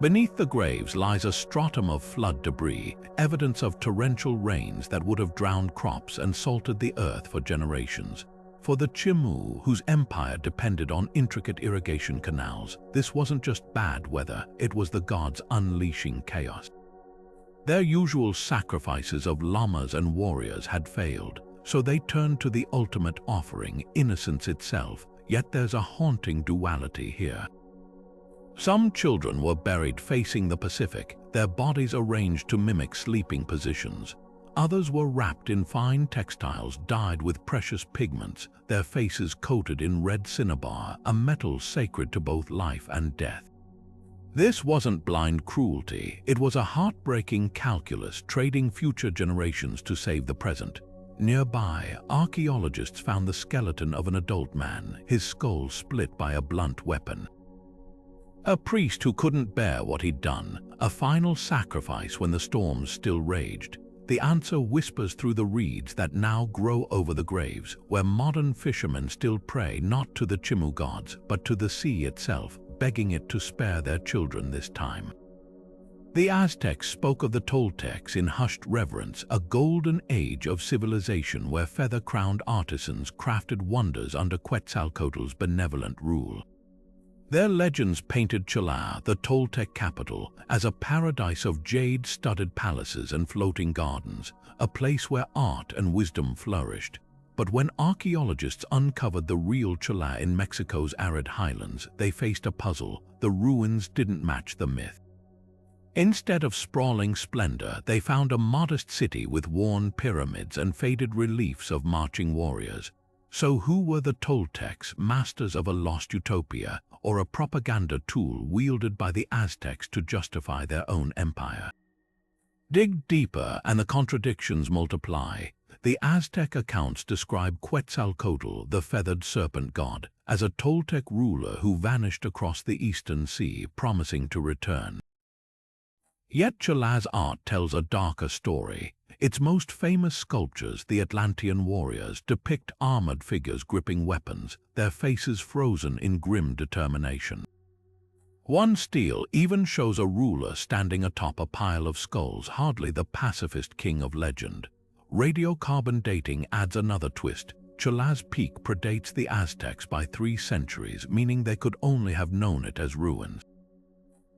Beneath the graves lies a stratum of flood debris, evidence of torrential rains that would have drowned crops and salted the earth for generations. For the Chimu, whose empire depended on intricate irrigation canals, this wasn't just bad weather, it was the gods unleashing chaos. Their usual sacrifices of llamas and warriors had failed, so they turned to the ultimate offering, innocence itself. Yet there's a haunting duality here. Some children were buried facing the Pacific, their bodies arranged to mimic sleeping positions. Others were wrapped in fine textiles dyed with precious pigments, their faces coated in red cinnabar, a metal sacred to both life and death. This wasn't blind cruelty, it was a heartbreaking calculus, trading future generations to save the present. Nearby, archaeologists found the skeleton of an adult man, his skull split by a blunt weapon. A priest who couldn't bear what he'd done, a final sacrifice when the storms still raged. The answer whispers through the reeds that now grow over the graves, where modern fishermen still pray not to the Chimu gods, but to the sea itself, begging it to spare their children this time. The Aztecs spoke of the Toltecs in hushed reverence, a golden age of civilization where feather-crowned artisans crafted wonders under Quetzalcoatl's benevolent rule. Their legends painted Cholula, the Toltec capital, as a paradise of jade-studded palaces and floating gardens, a place where art and wisdom flourished. But when archaeologists uncovered the real Cholula in Mexico's arid highlands, they faced a puzzle. The ruins didn't match the myth. Instead of sprawling splendor, they found a modest city with worn pyramids and faded reliefs of marching warriors. So who were the Toltecs, masters of a lost utopia, or a propaganda tool wielded by the Aztecs to justify their own empire? Dig deeper and the contradictions multiply. The Aztec accounts describe Quetzalcoatl, the feathered serpent god, as a Toltec ruler who vanished across the eastern sea, promising to return. Yet Cholula's art tells a darker story. Its most famous sculptures, the Atlantean warriors, depict armored figures gripping weapons, their faces frozen in grim determination. One stele even shows a ruler standing atop a pile of skulls, hardly the pacifist king of legend. Radiocarbon dating adds another twist. Cholula's peak predates the Aztecs by 3 centuries, meaning they could only have known it as ruins.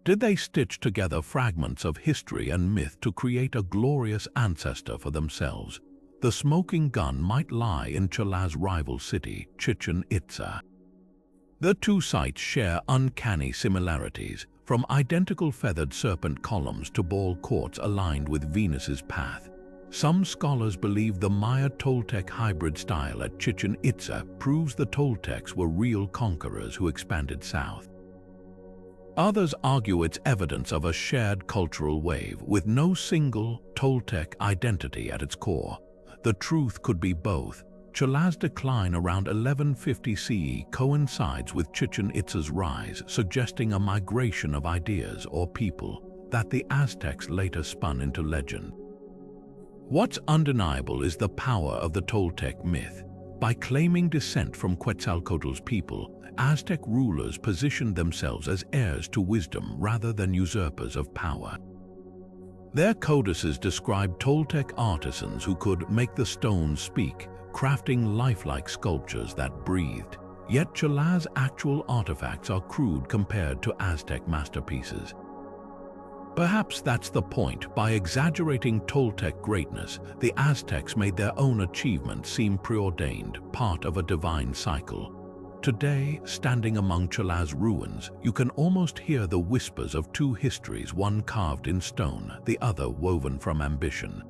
Did they stitch together fragments of history and myth to create a glorious ancestor for themselves? The smoking gun might lie in Cholula's rival city, Chichen Itza. The two sites share uncanny similarities, from identical feathered serpent columns to ball courts aligned with Venus's path. Some scholars believe the Maya-Toltec hybrid style at Chichen Itza proves the Toltecs were real conquerors who expanded south. Others argue it's evidence of a shared cultural wave with no single Toltec identity at its core. The truth could be both. Cholula's decline around 1150 CE coincides with Chichen Itza's rise, suggesting a migration of ideas or people that the Aztecs later spun into legend. What's undeniable is the power of the Toltec myth. By claiming descent from Quetzalcoatl's people, Aztec rulers positioned themselves as heirs to wisdom rather than usurpers of power. Their codices describe Toltec artisans who could make the stones speak, crafting lifelike sculptures that breathed. yet Chola's actual artifacts are crude compared to Aztec masterpieces. Perhaps that's the point. By exaggerating Toltec greatness, the Aztecs made their own achievements seem preordained, part of a divine cycle. Today, standing among Chola's ruins, you can almost hear the whispers of two histories, one carved in stone, the other woven from ambition.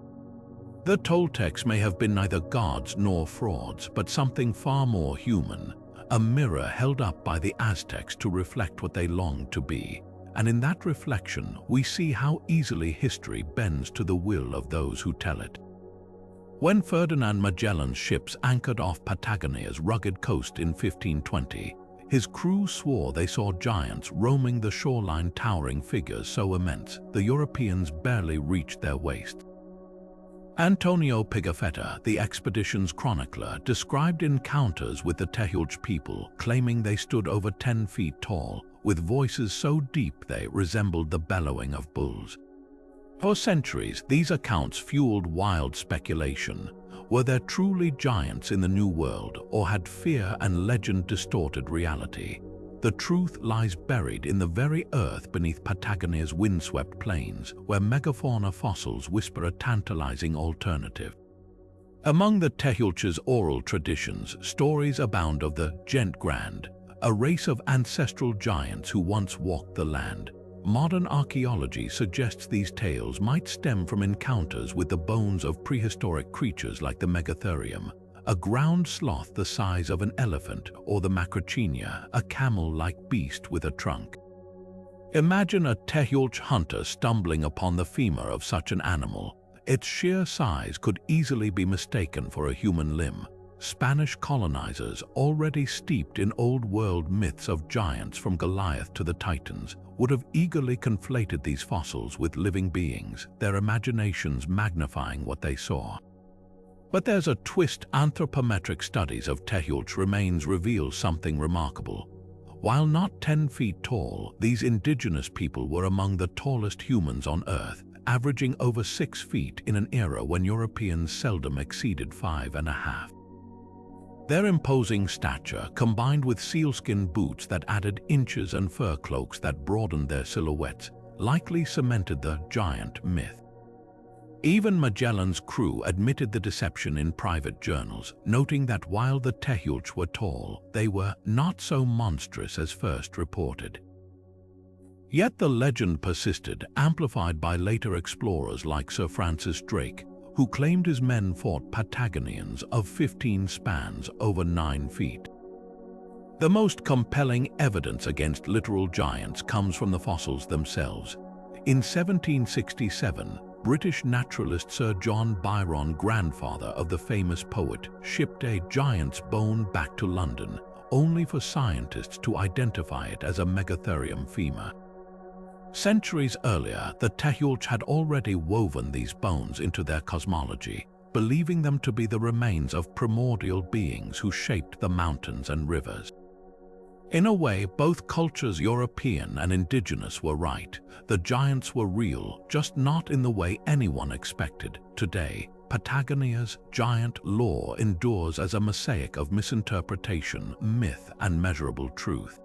The Toltecs may have been neither gods nor frauds, but something far more human, a mirror held up by the Aztecs to reflect what they longed to be. And in that reflection, we see how easily history bends to the will of those who tell it. When Ferdinand Magellan's ships anchored off Patagonia's rugged coast in 1520, his crew swore they saw giants roaming the shoreline, towering figures so immense the Europeans barely reached their waists. Antonio Pigafetta, the expedition's chronicler, described encounters with the Tehuelche people, claiming they stood over 10 feet tall, with voices so deep they resembled the bellowing of bulls. For centuries, these accounts fueled wild speculation. Were there truly giants in the New World, or had fear and legend distorted reality? The truth lies buried in the very earth beneath Patagonia's windswept plains, where megafauna fossils whisper a tantalizing alternative. Among the Tehuelche's oral traditions, stories abound of the Gent Grand, a race of ancestral giants who once walked the land. Modern archaeology suggests these tales might stem from encounters with the bones of prehistoric creatures like the Megatherium, a ground sloth the size of an elephant, or the Macrauchenia, a camel-like beast with a trunk. Imagine a Tehuelche hunter stumbling upon the femur of such an animal. Its sheer size could easily be mistaken for a human limb. Spanish colonizers, already steeped in old-world myths of giants from Goliath to the Titans, would have eagerly conflated these fossils with living beings, their imaginations magnifying what they saw. But there's a twist. Anthropometric studies of Tehuelche remains reveal something remarkable. While not 10 feet tall, these indigenous people were among the tallest humans on Earth, averaging over 6 feet in an era when Europeans seldom exceeded 5.5. Their imposing stature, combined with sealskin boots that added inches and fur cloaks that broadened their silhouettes, likely cemented the giant myth. Even Magellan's crew admitted the deception in private journals, noting that while the Tehuelche were tall, they were not so monstrous as first reported. Yet the legend persisted, amplified by later explorers like Sir Francis Drake, who claimed his men fought Patagonians of 15 spans over 9 feet. The most compelling evidence against literal giants comes from the fossils themselves. In 1767, British naturalist Sir John Byron, grandfather of the famous poet, shipped a giant's bone back to London, only for scientists to identify it as a Megatherium femur. Centuries earlier, the Tehuelche had already woven these bones into their cosmology, believing them to be the remains of primordial beings who shaped the mountains and rivers. In a way, both cultures, European and indigenous, were right. The giants were real, just not in the way anyone expected. Today, Patagonia's giant lore endures as a mosaic of misinterpretation, myth, and measurable truth.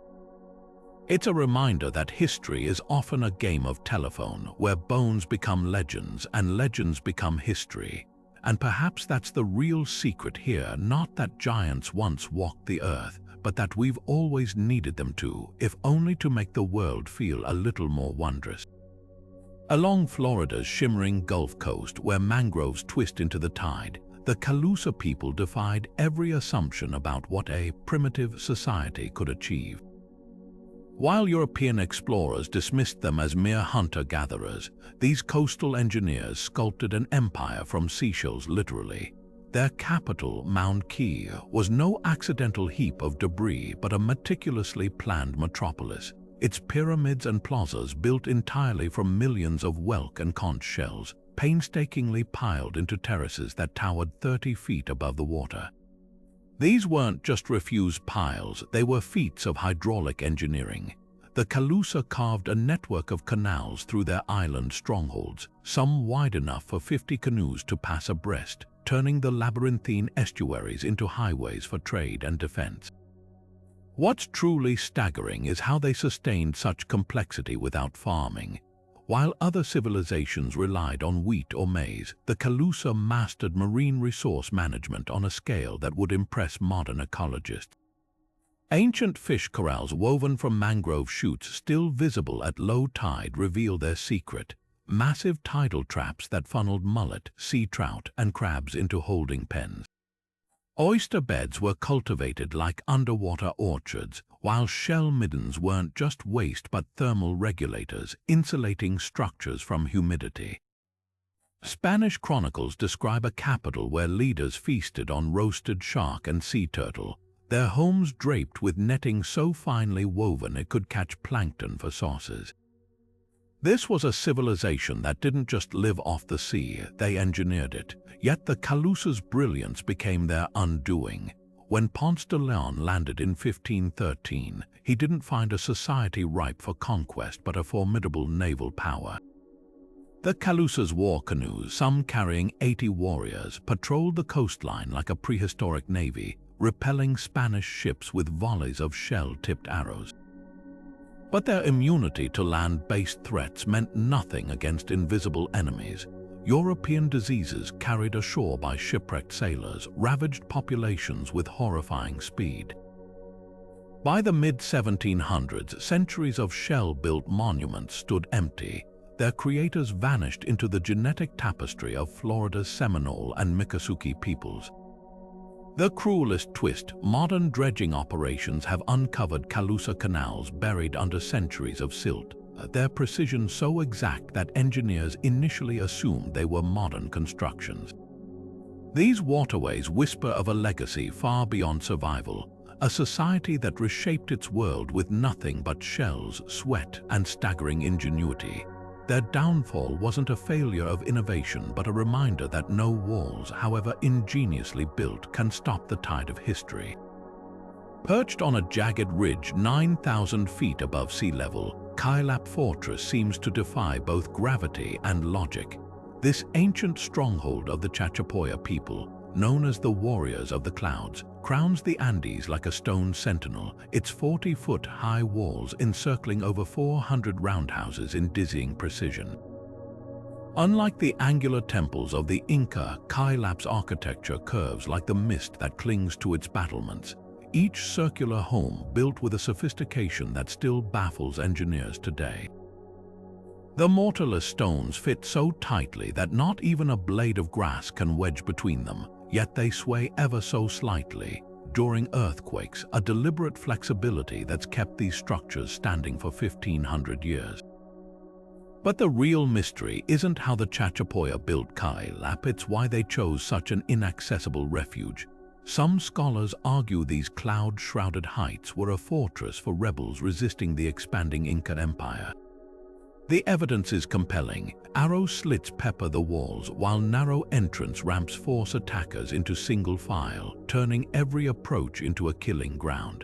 It's a reminder that history is often a game of telephone, where bones become legends and legends become history. And perhaps that's the real secret here, not that giants once walked the earth, but that we've always needed them to, if only to make the world feel a little more wondrous. Along Florida's shimmering Gulf Coast, where mangroves twist into the tide, the Calusa people defied every assumption about what a primitive society could achieve. While European explorers dismissed them as mere hunter-gatherers, these coastal engineers sculpted an empire from seashells, literally. Their capital, Mount Key, was no accidental heap of debris but a meticulously planned metropolis, its pyramids and plazas built entirely from millions of whelk and conch shells, painstakingly piled into terraces that towered 30 feet above the water. These weren't just refused piles, they were feats of hydraulic engineering. The Calusa carved a network of canals through their island strongholds, some wide enough for 50 canoes to pass abreast, turning the labyrinthine estuaries into highways for trade and defense. What's truly staggering is how they sustained such complexity without farming. While other civilizations relied on wheat or maize, the Calusa mastered marine resource management on a scale that would impress modern ecologists. Ancient fish corrals woven from mangrove shoots still visible at low tide reveal their secret: massive tidal traps that funneled mullet, sea trout, and crabs into holding pens. Oyster beds were cultivated like underwater orchards, while shell middens weren't just waste but thermal regulators, insulating structures from humidity. Spanish chronicles describe a capital where leaders feasted on roasted shark and sea turtle, their homes draped with netting so finely woven it could catch plankton for sauces. This was a civilization that didn't just live off the sea, they engineered it. Yet the Calusa's brilliance became their undoing. When Ponce de Leon landed in 1513, he didn't find a society ripe for conquest but a formidable naval power. The Calusa's war canoes, some carrying 80 warriors, patrolled the coastline like a prehistoric navy, repelling Spanish ships with volleys of shell-tipped arrows. But their immunity to land-based threats meant nothing against invisible enemies. European diseases carried ashore by shipwrecked sailors ravaged populations with horrifying speed. By the mid-1700s, centuries of shell-built monuments stood empty. Their creators vanished into the genetic tapestry of Florida's Seminole and Miccosukee peoples. The cruelest twist: modern dredging operations have uncovered Calusa canals buried under centuries of silt, their precision so exact that engineers initially assumed they were modern constructions. These waterways whisper of a legacy far beyond survival, a society that reshaped its world with nothing but shells, sweat, and staggering ingenuity. Their downfall wasn't a failure of innovation but a reminder that no walls, however ingeniously built, can stop the tide of history. Perched on a jagged ridge 9,000 feet above sea level, Kailap Fortress seems to defy both gravity and logic. This ancient stronghold of the Chachapoya people, known as the Warriors of the Clouds, crowns the Andes like a stone sentinel, its 40-foot-high walls encircling over 400 roundhouses in dizzying precision. Unlike the angular temples of the Inca, Kailap's architecture curves like the mist that clings to its battlements, each circular home built with a sophistication that still baffles engineers today. The mortarless stones fit so tightly that not even a blade of grass can wedge between them, yet they sway ever so slightly. During earthquakes, a deliberate flexibility that's kept these structures standing for 1,500 years. But the real mystery isn't how the Chachapoya built Kailap, it's why they chose such an inaccessible refuge. Some scholars argue these cloud-shrouded heights were a fortress for rebels resisting the expanding Inca Empire. The evidence is compelling. Arrow slits pepper the walls, while narrow entrance ramps force attackers into single file, turning every approach into a killing ground.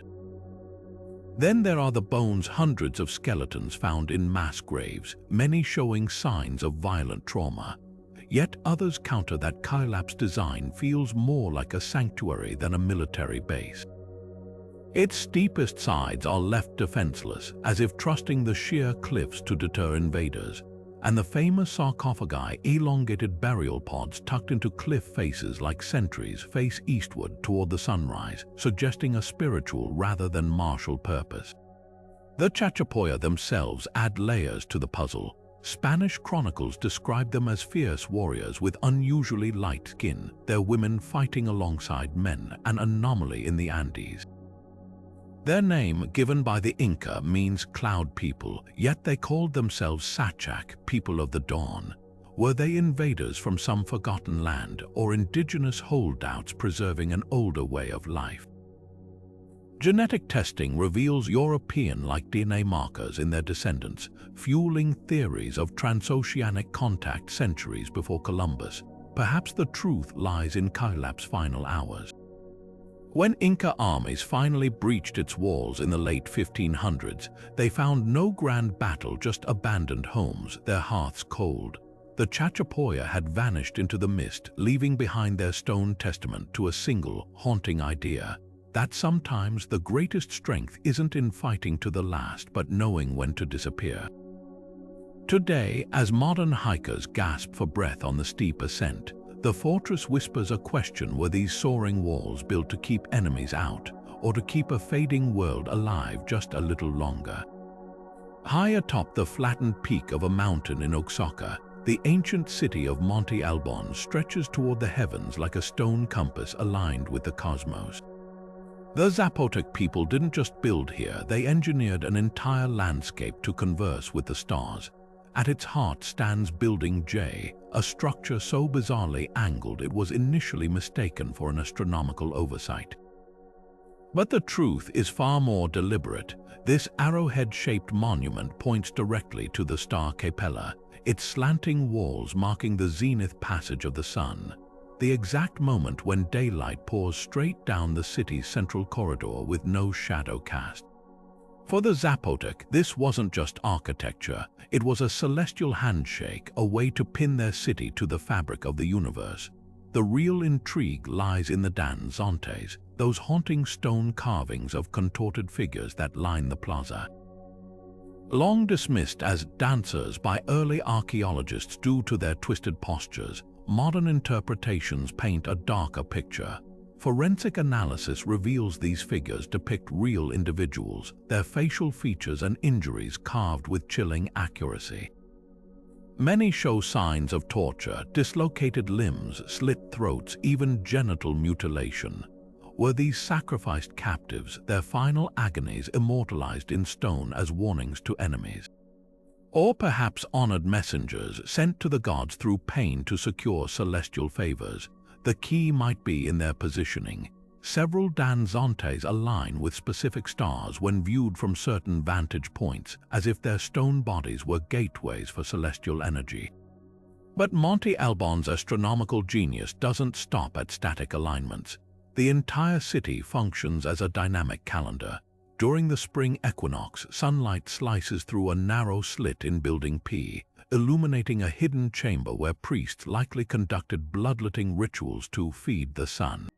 Then there are the bones, hundreds of skeletons found in mass graves, many showing signs of violent trauma. Yet others counter that Kailap's design feels more like a sanctuary than a military base. Its steepest sides are left defenseless, as if trusting the sheer cliffs to deter invaders, and the famous sarcophagi, elongated burial pods tucked into cliff faces like sentries, face eastward toward the sunrise, suggesting a spiritual rather than martial purpose. The Chachapoya themselves add layers to the puzzle. Spanish chronicles describe them as fierce warriors with unusually light skin, their women fighting alongside men, an anomaly in the Andes. Their name, given by the Inca, means cloud people, yet they called themselves Sachak, people of the dawn. Were they invaders from some forgotten land, or indigenous holdouts preserving an older way of life? Genetic testing reveals European-like DNA markers in their descendants, fueling theories of transoceanic contact centuries before Columbus. Perhaps the truth lies in Kailap's final hours. When Inca armies finally breached its walls in the late 1500s, they found no grand battle, just abandoned homes, their hearths cold. The Chachapoya had vanished into the mist, leaving behind their stone testament to a single, haunting idea: that sometimes the greatest strength isn't in fighting to the last but knowing when to disappear. Today, as modern hikers gasp for breath on the steep ascent, the fortress whispers a question: were these soaring walls built to keep enemies out, or to keep a fading world alive just a little longer? High atop the flattened peak of a mountain in Oaxaca, the ancient city of Monte Albán stretches toward the heavens like a stone compass aligned with the cosmos. The Zapotec people didn't just build here, they engineered an entire landscape to converse with the stars. At its heart stands Building J, a structure so bizarrely angled it was initially mistaken for an astronomical oversight. But the truth is far more deliberate. This arrowhead-shaped monument points directly to the star Capella, its slanting walls marking the zenith passage of the sun, the exact moment when daylight pours straight down the city's central corridor with no shadow cast. For the Zapotec, this wasn't just architecture, it was a celestial handshake, a way to pin their city to the fabric of the universe. The real intrigue lies in the danzantes, those haunting stone carvings of contorted figures that line the plaza. Long dismissed as dancers by early archaeologists due to their twisted postures, modern interpretations paint a darker picture. Forensic analysis reveals these figures depict real individuals, their facial features and injuries carved with chilling accuracy. Many show signs of torture, dislocated limbs, slit throats, even genital mutilation. Were these sacrificed captives, their final agonies immortalized in stone as warnings to enemies? Or perhaps honored messengers sent to the gods through pain to secure celestial favors? The key might be in their positioning. Several danzantes align with specific stars when viewed from certain vantage points, as if their stone bodies were gateways for celestial energy. But Monte Albán's astronomical genius doesn't stop at static alignments. The entire city functions as a dynamic calendar. During the spring equinox, sunlight slices through a narrow slit in Building P, illuminating a hidden chamber where priests likely conducted bloodletting rituals to feed the sun.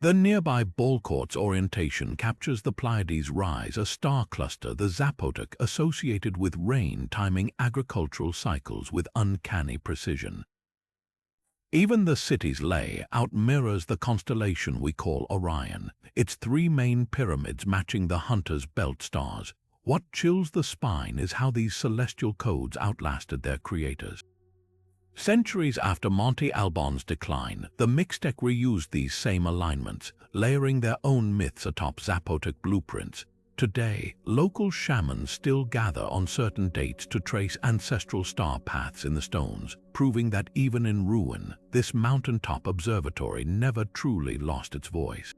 The nearby ball court's orientation captures the Pleiades' rise, a star cluster, the Zapotec, associated with rain timing agricultural cycles with uncanny precision. Even the city's layout mirrors the constellation we call Orion, its three main pyramids matching the hunter's belt stars. What chills the spine is how these celestial codes outlasted their creators. Centuries after Monte Albán's decline, the Mixtec reused these same alignments, layering their own myths atop Zapotec blueprints. Today, local shamans still gather on certain dates to trace ancestral star paths in the stones, proving that even in ruin, this mountaintop observatory never truly lost its voice.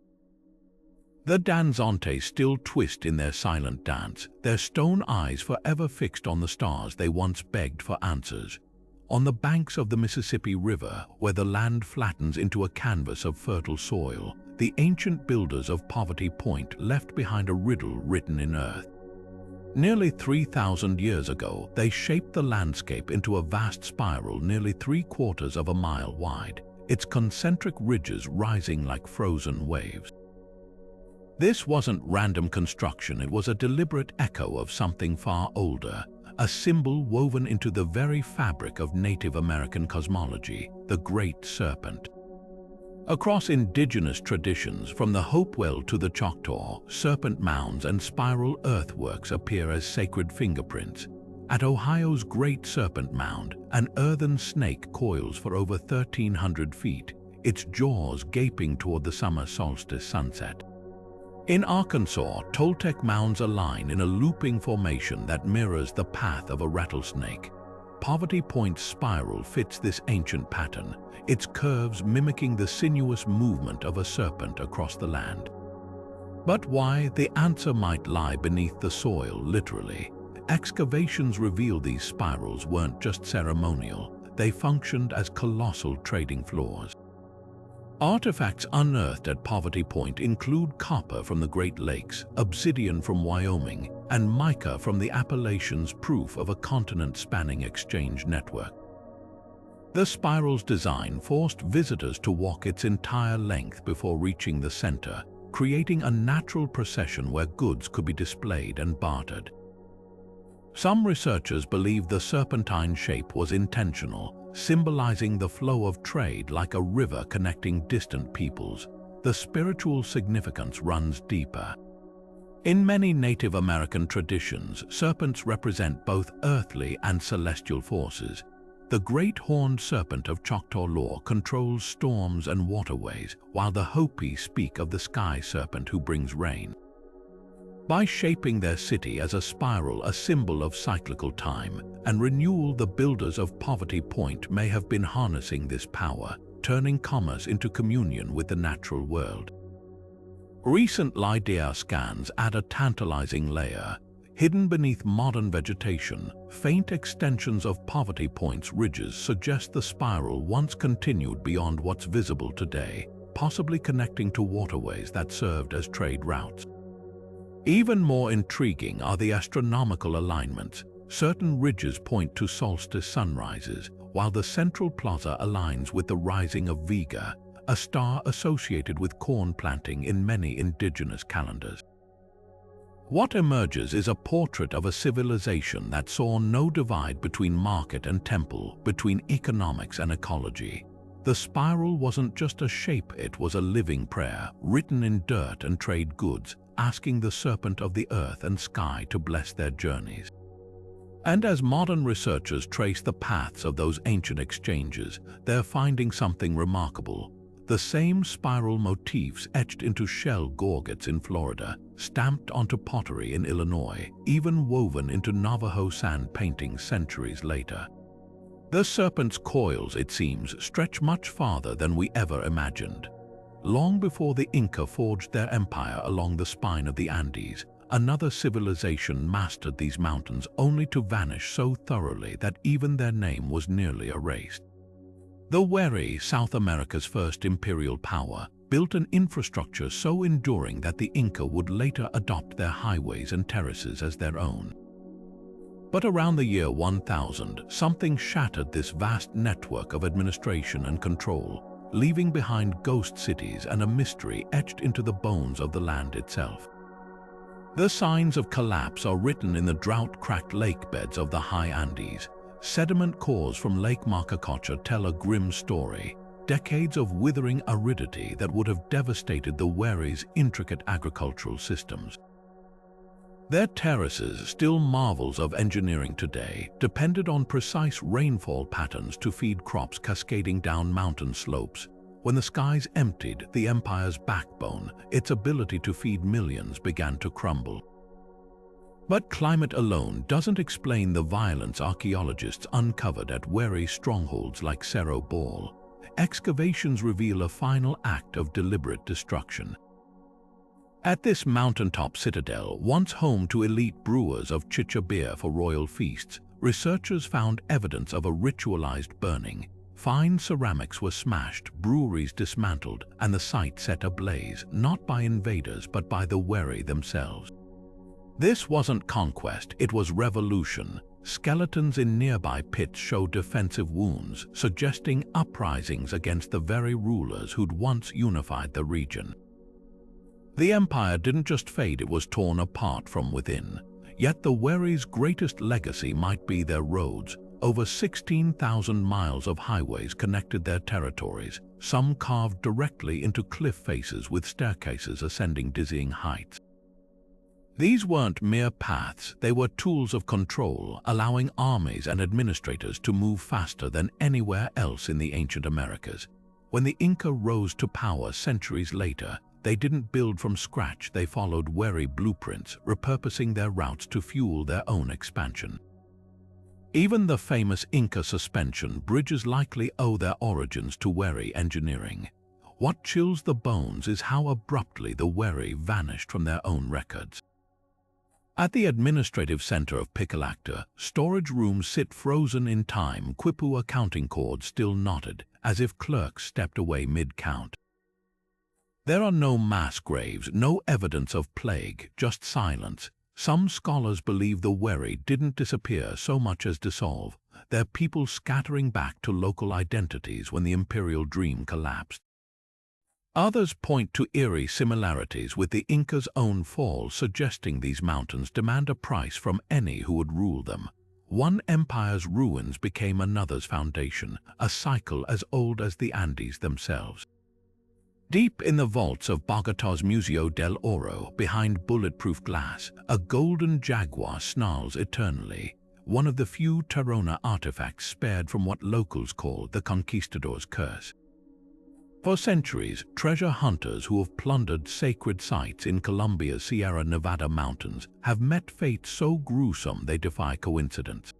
The danzantes still twist in their silent dance, their stone eyes forever fixed on the stars they once begged for answers. On the banks of the Mississippi River, where the land flattens into a canvas of fertile soil, the ancient builders of Poverty Point left behind a riddle written in earth. Nearly 3,000 years ago, they shaped the landscape into a vast spiral nearly 3/4 of a mile wide, its concentric ridges rising like frozen waves. This wasn't random construction, it was a deliberate echo of something far older, a symbol woven into the very fabric of Native American cosmology, the Great Serpent. Across indigenous traditions, from the Hopewell to the Choctaw, serpent mounds and spiral earthworks appear as sacred fingerprints. At Ohio's Great Serpent Mound, an earthen snake coils for over 1,300 feet, its jaws gaping toward the summer solstice sunset. In Arkansas, Toltec mounds align in a looping formation that mirrors the path of a rattlesnake. Poverty Point's spiral fits this ancient pattern, its curves mimicking the sinuous movement of a serpent across the land. But why? The answer might lie beneath the soil, literally. Excavations reveal these spirals weren't just ceremonial, they functioned as colossal trading floors. Artifacts unearthed at Poverty Point include copper from the Great Lakes, obsidian from Wyoming, and mica from the Appalachians, proof of a continent-spanning exchange network. The spiral's design forced visitors to walk its entire length before reaching the center, creating a natural procession where goods could be displayed and bartered. Some researchers believe the serpentine shape was intentional, symbolizing the flow of trade like a river connecting distant peoples. The spiritual significance runs deeper. In many Native American traditions, serpents represent both earthly and celestial forces. The great horned serpent of Choctaw lore controls storms and waterways, while the Hopi speak of the sky serpent who brings rain. By shaping their city as a spiral, a symbol of cyclical time and renewal, the builders of Poverty Point may have been harnessing this power, turning commerce into communion with the natural world. Recent LiDAR scans add a tantalizing layer. Hidden beneath modern vegetation, faint extensions of Poverty Point's ridges suggest the spiral once continued beyond what's visible today, possibly connecting to waterways that served as trade routes. Even more intriguing are the astronomical alignments. Certain ridges point to solstice sunrises, while the central plaza aligns with the rising of Vega, a star associated with corn planting in many indigenous calendars. What emerges is a portrait of a civilization that saw no divide between market and temple, between economics and ecology. The spiral wasn't just a shape, it was a living prayer, written in dirt and trade goods, asking the serpent of the earth and sky to bless their journeys. And as modern researchers trace the paths of those ancient exchanges, they're finding something remarkable. The same spiral motifs etched into shell gorgets in Florida, stamped onto pottery in Illinois, even woven into Navajo sand paintings centuries later. The serpent's coils, it seems, stretch much farther than we ever imagined. Long before the Inca forged their empire along the spine of the Andes, another civilization mastered these mountains only to vanish so thoroughly that even their name was nearly erased. The Weri, South America's first imperial power, built an infrastructure so enduring that the Inca would later adopt their highways and terraces as their own. But around the year 1000, something shattered this vast network of administration and control, leaving behind ghost cities and a mystery etched into the bones of the land itself. The signs of collapse are written in the drought-cracked lake beds of the high Andes. Sediment cores from Lake Macacocha tell a grim story, decades of withering aridity that would have devastated the Weri's intricate agricultural systems. Their terraces, still marvels of engineering today, depended on precise rainfall patterns to feed crops cascading down mountain slopes. When the skies emptied, the empire's backbone, its ability to feed millions, began to crumble. But climate alone doesn't explain the violence archaeologists uncovered at Weri strongholds like Cerro Ball. Excavations reveal a final act of deliberate destruction. At this mountaintop citadel, once home to elite brewers of chicha beer for royal feasts, researchers found evidence of a ritualized burning. Fine ceramics were smashed, breweries dismantled, and the site set ablaze, not by invaders but by the Weri themselves. This wasn't conquest, it was revolution. Skeletons in nearby pits show defensive wounds, suggesting uprisings against the very rulers who'd once unified the region. The empire didn't just fade, it was torn apart from within. Yet the Weri's greatest legacy might be their roads. Over 16,000 miles of highways connected their territories, some carved directly into cliff faces with staircases ascending dizzying heights. These weren't mere paths, they were tools of control, allowing armies and administrators to move faster than anywhere else in the ancient Americas. When the Inca rose to power centuries later, they didn't build from scratch, they followed Weri blueprints, repurposing their routes to fuel their own expansion. Even the famous Inca suspension bridges likely owe their origins to Weri engineering. What chills the bones is how abruptly the Weri vanished from their own records. At the administrative center of Pikalacta, storage rooms sit frozen in time, Quipu accounting cords still knotted, as if clerks stepped away mid-count. There are no mass graves, no evidence of plague, just silence. Some scholars believe the Weri didn't disappear so much as dissolve, their people scattering back to local identities when the imperial dream collapsed. Others point to eerie similarities with the Incas' own fall, suggesting these mountains demand a price from any who would rule them. One empire's ruins became another's foundation, a cycle as old as the Andes themselves. Deep in the vaults of Bogotá's Museo del Oro, behind bulletproof glass, a golden jaguar snarls eternally, one of the few Tairona artifacts spared from what locals call the conquistador's curse. For centuries, treasure hunters who have plundered sacred sites in Colombia's Sierra Nevada mountains have met fate so gruesome they defy coincidence.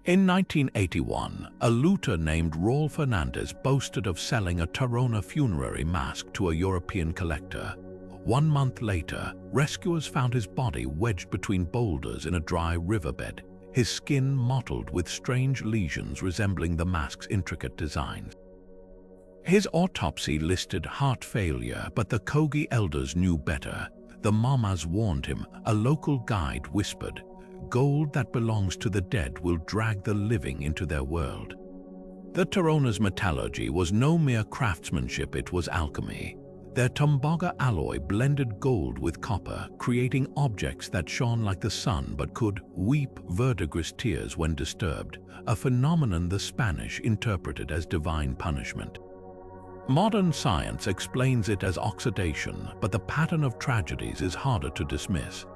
In 1981, a looter named Raul Fernandez boasted of selling a Tairona funerary mask to a European collector. 1 month later, rescuers found his body wedged between boulders in a dry riverbed, his skin mottled with strange lesions resembling the mask's intricate designs. His autopsy listed heart failure, but the Kogi elders knew better. The Mamas warned him, a local guide whispered, "Gold that belongs to the dead will drag the living into their world." The Tairona's metallurgy was no mere craftsmanship, it was alchemy. Their Tomboga alloy blended gold with copper, creating objects that shone like the sun but could weep verdigris tears when disturbed, a phenomenon the Spanish interpreted as divine punishment. Modern science explains it as oxidation, but the pattern of tragedies is harder to dismiss.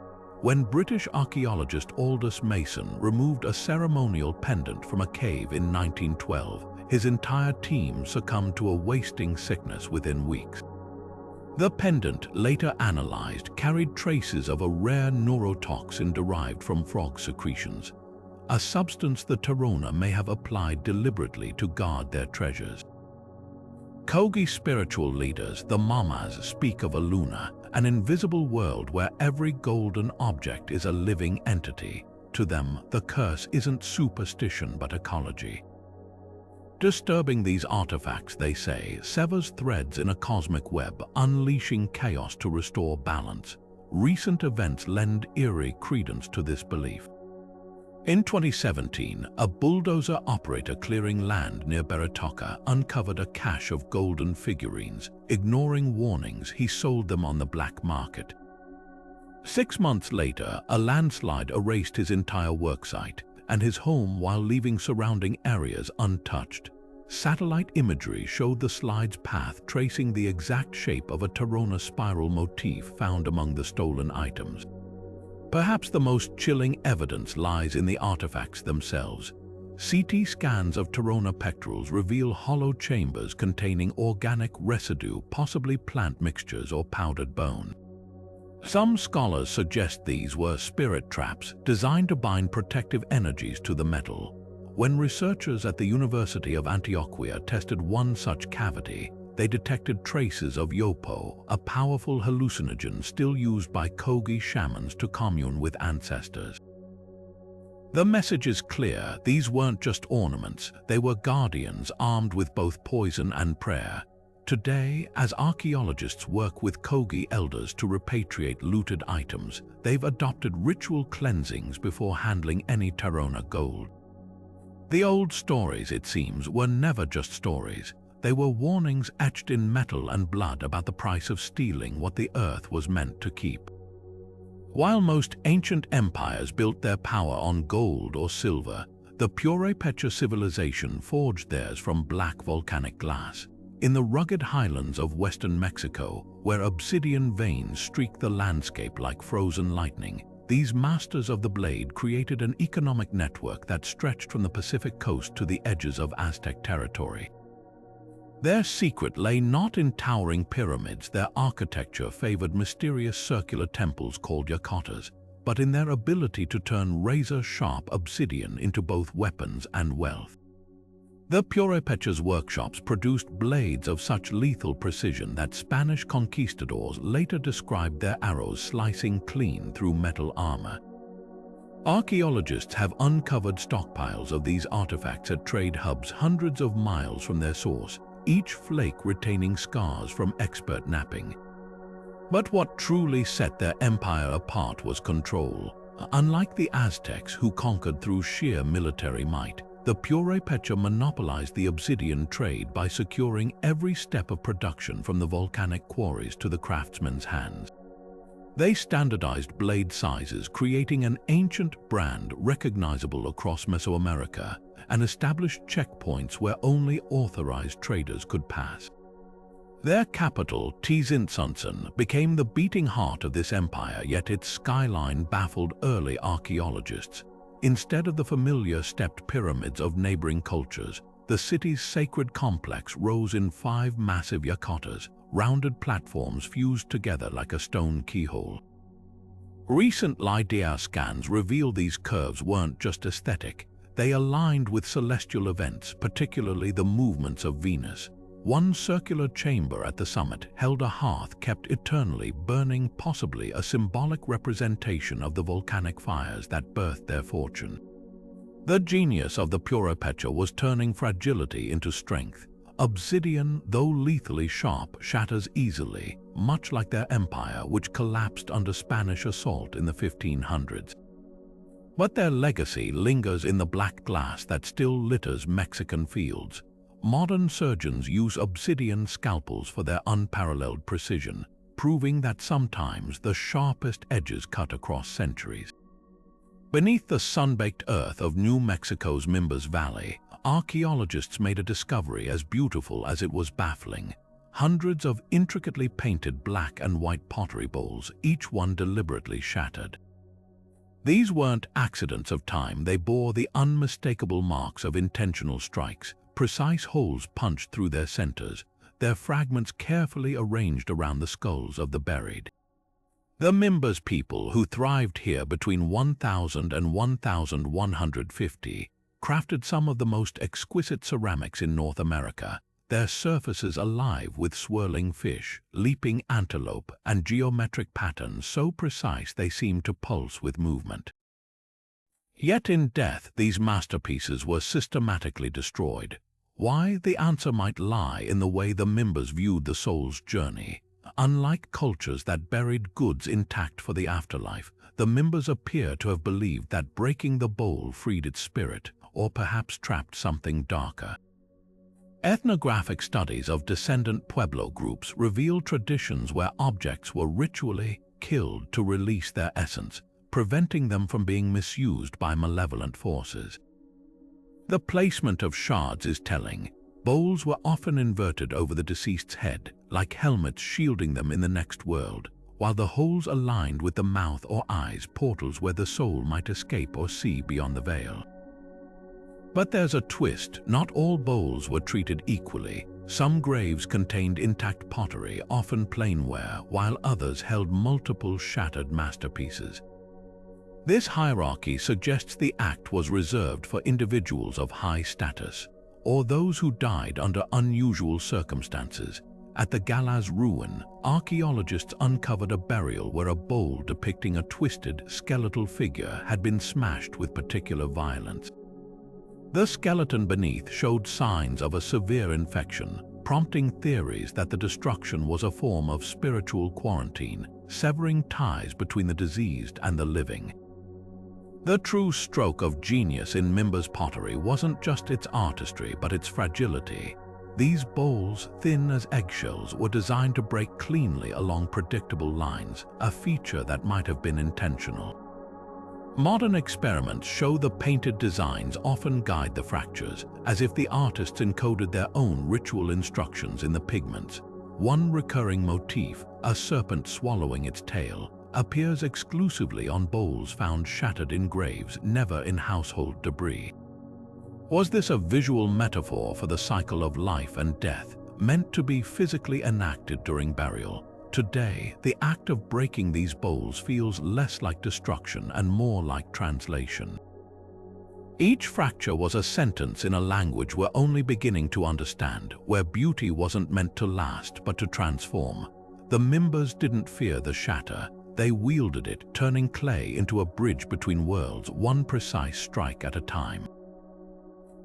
When British archaeologist Aldous Mason removed a ceremonial pendant from a cave in 1912, his entire team succumbed to a wasting sickness within weeks. The pendant, later analyzed, carried traces of a rare neurotoxin derived from frog secretions, a substance the Tairona may have applied deliberately to guard their treasures. Kogi spiritual leaders, the Mamas, speak of a luna, an invisible world where every golden object is a living entity. To them, the curse isn't superstition but ecology. Disturbing these artifacts, they say, severs threads in a cosmic web, unleashing chaos to restore balance. Recent events lend eerie credence to this belief. In 2017, a bulldozer operator clearing land near Baratoca uncovered a cache of golden figurines. Ignoring warnings, he sold them on the black market. 6 months later, a landslide erased his entire worksite and his home while leaving surrounding areas untouched. Satellite imagery showed the slide's path, tracing the exact shape of a Tairona spiral motif found among the stolen items. Perhaps the most chilling evidence lies in the artifacts themselves. CT scans of Tairona pectorals reveal hollow chambers containing organic residue, possibly plant mixtures or powdered bone. Some scholars suggest these were spirit traps designed to bind protective energies to the metal. When researchers at the University of Antioquia tested one such cavity, they detected traces of yopo, a powerful hallucinogen still used by Kogi shamans to commune with ancestors. The message is clear: these weren't just ornaments, they were guardians armed with both poison and prayer. Today, as archaeologists work with Kogi elders to repatriate looted items, they've adopted ritual cleansings before handling any Tairona gold. The old stories, it seems, were never just stories. They were warnings etched in metal and blood about the price of stealing what the earth was meant to keep. While most ancient empires built their power on gold or silver, the Purépecha civilization forged theirs from black volcanic glass. In the rugged highlands of western Mexico, where obsidian veins streak the landscape like frozen lightning, these masters of the blade created an economic network that stretched from the Pacific coast to the edges of Aztec territory. Their secret lay not in towering pyramids. Their architecture favored mysterious circular temples called yakotas, but in their ability to turn razor-sharp obsidian into both weapons and wealth. The Purépecha's workshops produced blades of such lethal precision that Spanish conquistadors later described their arrows slicing clean through metal armor. Archaeologists have uncovered stockpiles of these artifacts at trade hubs hundreds of miles from their source, each flake retaining scars from expert knapping. But what truly set their empire apart was control. Unlike the Aztecs, who conquered through sheer military might, the Purépecha monopolized the obsidian trade by securing every step of production from the volcanic quarries to the craftsmen's hands. They standardized blade sizes, creating an ancient brand recognizable across Mesoamerica, and established checkpoints where only authorized traders could pass. Their capital, Tzintzuntzan, became the beating heart of this empire, yet its skyline baffled early archaeologists. Instead of the familiar stepped pyramids of neighboring cultures, the city's sacred complex rose in 5 massive yakotas, rounded platforms fused together like a stone keyhole. Recent LiDAR scans reveal these curves weren't just aesthetic. They aligned with celestial events, particularly the movements of Venus. One circular chamber at the summit held a hearth kept eternally burning, possibly a symbolic representation of the volcanic fires that birthed their fortune. The genius of the Purépecha was turning fragility into strength. Obsidian, though lethally sharp, shatters easily, much like their empire, which collapsed under Spanish assault in the 1500s. But their legacy lingers in the black glass that still litters Mexican fields. Modern surgeons use obsidian scalpels for their unparalleled precision, proving that sometimes the sharpest edges cut across centuries. Beneath the sun-baked earth of New Mexico's Mimbres Valley, archaeologists made a discovery as beautiful as it was baffling. Hundreds of intricately painted black and white pottery bowls, each one deliberately shattered. These weren't accidents of time, they bore the unmistakable marks of intentional strikes, precise holes punched through their centers, their fragments carefully arranged around the skulls of the buried. The Mimbres people, who thrived here between 1000 and 1150, crafted some of the most exquisite ceramics in North America, their surfaces alive with swirling fish, leaping antelope, and geometric patterns so precise they seemed to pulse with movement. Yet in death, these masterpieces were systematically destroyed. Why? The answer might lie in the way the Mimbres viewed the soul's journey. Unlike cultures that buried goods intact for the afterlife, the Mimbres appear to have believed that breaking the bowl freed its spirit, or perhaps trapped something darker. Ethnographic studies of descendant Pueblo groups reveal traditions where objects were ritually killed to release their essence, preventing them from being misused by malevolent forces. The placement of shards is telling. Bowls were often inverted over the deceased's head, like helmets shielding them in the next world, while the holes aligned with the mouth or eyes, portals where the soul might escape or see beyond the veil. But there's a twist. Not all bowls were treated equally. Some graves contained intact pottery, often plainware, while others held multiple shattered masterpieces. This hierarchy suggests the act was reserved for individuals of high status, or those who died under unusual circumstances. At the Galaz ruin, archaeologists uncovered a burial where a bowl depicting a twisted, skeletal figure had been smashed with particular violence. The skeleton beneath showed signs of a severe infection, prompting theories that the destruction was a form of spiritual quarantine, severing ties between the diseased and the living. The true stroke of genius in Mimbres pottery wasn't just its artistry, but its fragility. These bowls, thin as eggshells, were designed to break cleanly along predictable lines, a feature that might have been intentional. Modern experiments show the painted designs often guide the fractures, as if the artists encoded their own ritual instructions in the pigments. One recurring motif, a serpent swallowing its tail, appears exclusively on bowls found shattered in graves, never in household debris. Was this a visual metaphor for the cycle of life and death, meant to be physically enacted during burial? Today, the act of breaking these bowls feels less like destruction and more like translation. Each fracture was a sentence in a language we're only beginning to understand, where beauty wasn't meant to last but to transform. The Mimbres didn't fear the shatter. They wielded it, turning clay into a bridge between worlds, one precise strike at a time.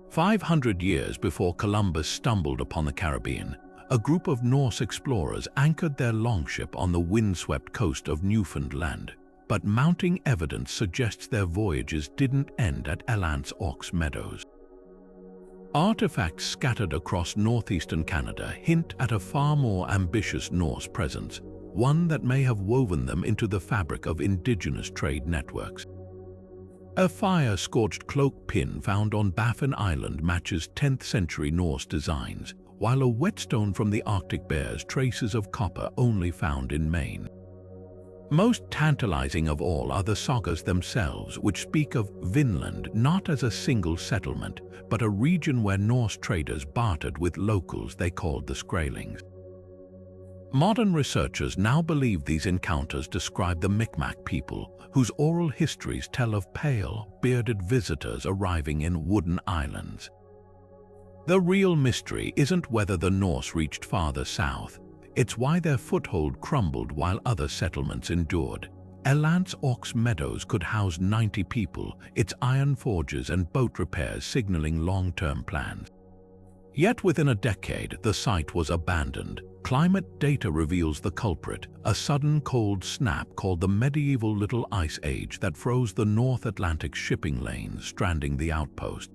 500 years before Columbus stumbled upon the Caribbean, a group of Norse explorers anchored their longship on the windswept coast of Newfoundland, but mounting evidence suggests their voyages didn't end at Elance Aux Meadows. Artifacts scattered across northeastern Canada hint at a far more ambitious Norse presence, one that may have woven them into the fabric of indigenous trade networks. A fire-scorched cloak pin found on Baffin Island matches 10th century Norse designs, while a whetstone from the Arctic bears traces of copper only found in Maine. Most tantalizing of all are the sagas themselves, which speak of Vinland not as a single settlement, but a region where Norse traders bartered with locals they called the Skraelings. Modern researchers now believe these encounters describe the Mi'kmaq people, whose oral histories tell of pale, bearded visitors arriving in wooden islands. The real mystery isn't whether the Norse reached farther south, it's why their foothold crumbled while other settlements endured. Elant's Ox Meadows could house 90 people, its iron forges and boat repairs signaling long-term plans. Yet within a decade, the site was abandoned. Climate data reveals the culprit, a sudden cold snap called the medieval Little Ice Age that froze the North Atlantic shipping lanes, stranding the outpost.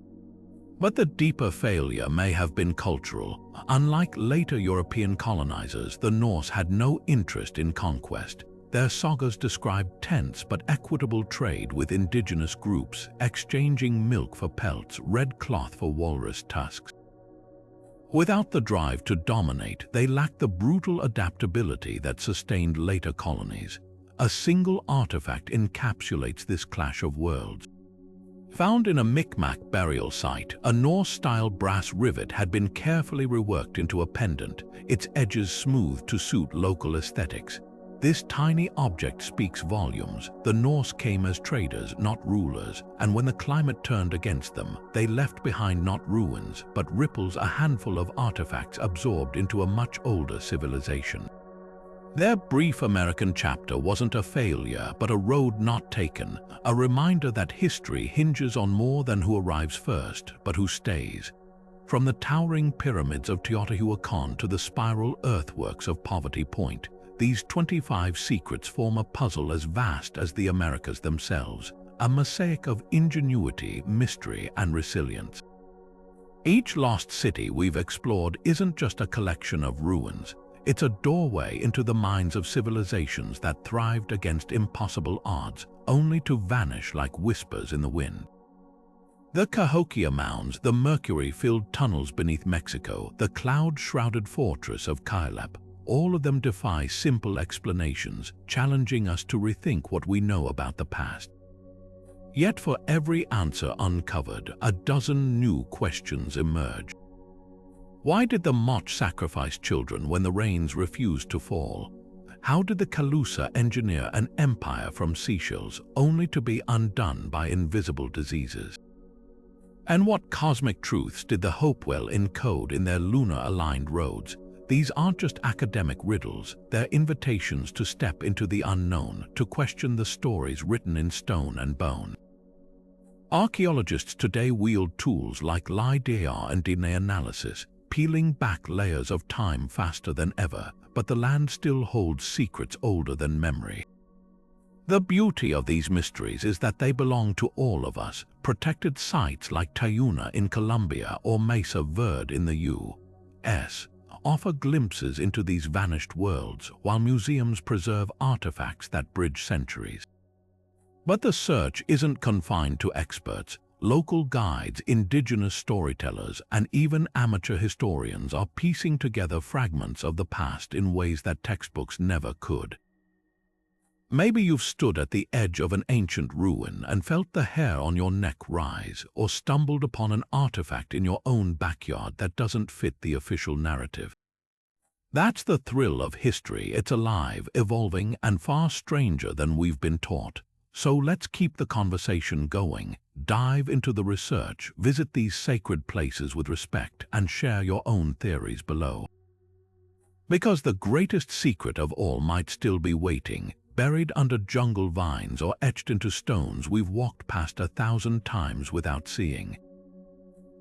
But the deeper failure may have been cultural. Unlike later European colonizers, the Norse had no interest in conquest. Their sagas describe tense but equitable trade with indigenous groups, exchanging milk for pelts, red cloth for walrus tusks. Without the drive to dominate, they lacked the brutal adaptability that sustained later colonies. A single artifact encapsulates this clash of worlds. Found in a Mi'kmaq burial site, a Norse-style brass rivet had been carefully reworked into a pendant, its edges smoothed to suit local aesthetics. This tiny object speaks volumes. The Norse came as traders, not rulers, and when the climate turned against them, they left behind not ruins, but ripples, a handful of artifacts absorbed into a much older civilization. Their brief American chapter wasn't a failure, but a road not taken, a reminder that history hinges on more than who arrives first, but who stays. From the towering pyramids of Teotihuacán to the spiral earthworks of Poverty Point, these 25 secrets form a puzzle as vast as the Americas themselves, a mosaic of ingenuity, mystery, and resilience. Each lost city we've explored isn't just a collection of ruins. It's a doorway into the minds of civilizations that thrived against impossible odds, only to vanish like whispers in the wind. The Cahokia mounds, the mercury-filled tunnels beneath Mexico, the cloud-shrouded fortress of Cailep, all of them defy simple explanations, challenging us to rethink what we know about the past. Yet for every answer uncovered, a dozen new questions emerge. Why did the Moch sacrifice children when the rains refused to fall? How did the Calusa engineer an empire from seashells only to be undone by invisible diseases? And what cosmic truths did the Hopewell encode in their lunar-aligned roads? These aren't just academic riddles, they're invitations to step into the unknown, to question the stories written in stone and bone. Archaeologists today wield tools like LiDAR and DNA analysis, peeling back layers of time faster than ever, but the land still holds secrets older than memory. The beauty of these mysteries is that they belong to all of us. Protected sites like Tayuna in Colombia or Mesa Verde in the U.S. offer glimpses into these vanished worlds, while museums preserve artifacts that bridge centuries. But the search isn't confined to experts. Local guides, indigenous storytellers, and even amateur historians are piecing together fragments of the past in ways that textbooks never could. Maybe you've stood at the edge of an ancient ruin and felt the hair on your neck rise, or stumbled upon an artifact in your own backyard that doesn't fit the official narrative. That's the thrill of history. It's alive, evolving, and far stranger than we've been taught. So let's keep the conversation going. Dive into the research, visit these sacred places with respect, and share your own theories below. Because the greatest secret of all might still be waiting, buried under jungle vines or etched into stones we've walked past 1,000 times without seeing.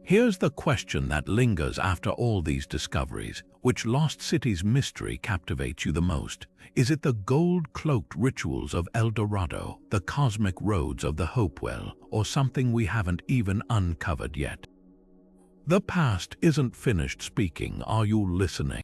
Here's the question that lingers after all these discoveries. Which lost city's mystery captivates you the most? Is it the gold-cloaked rituals of El Dorado, the cosmic roads of the Hopewell, or something we haven't even uncovered yet? The past isn't finished speaking. Are you listening?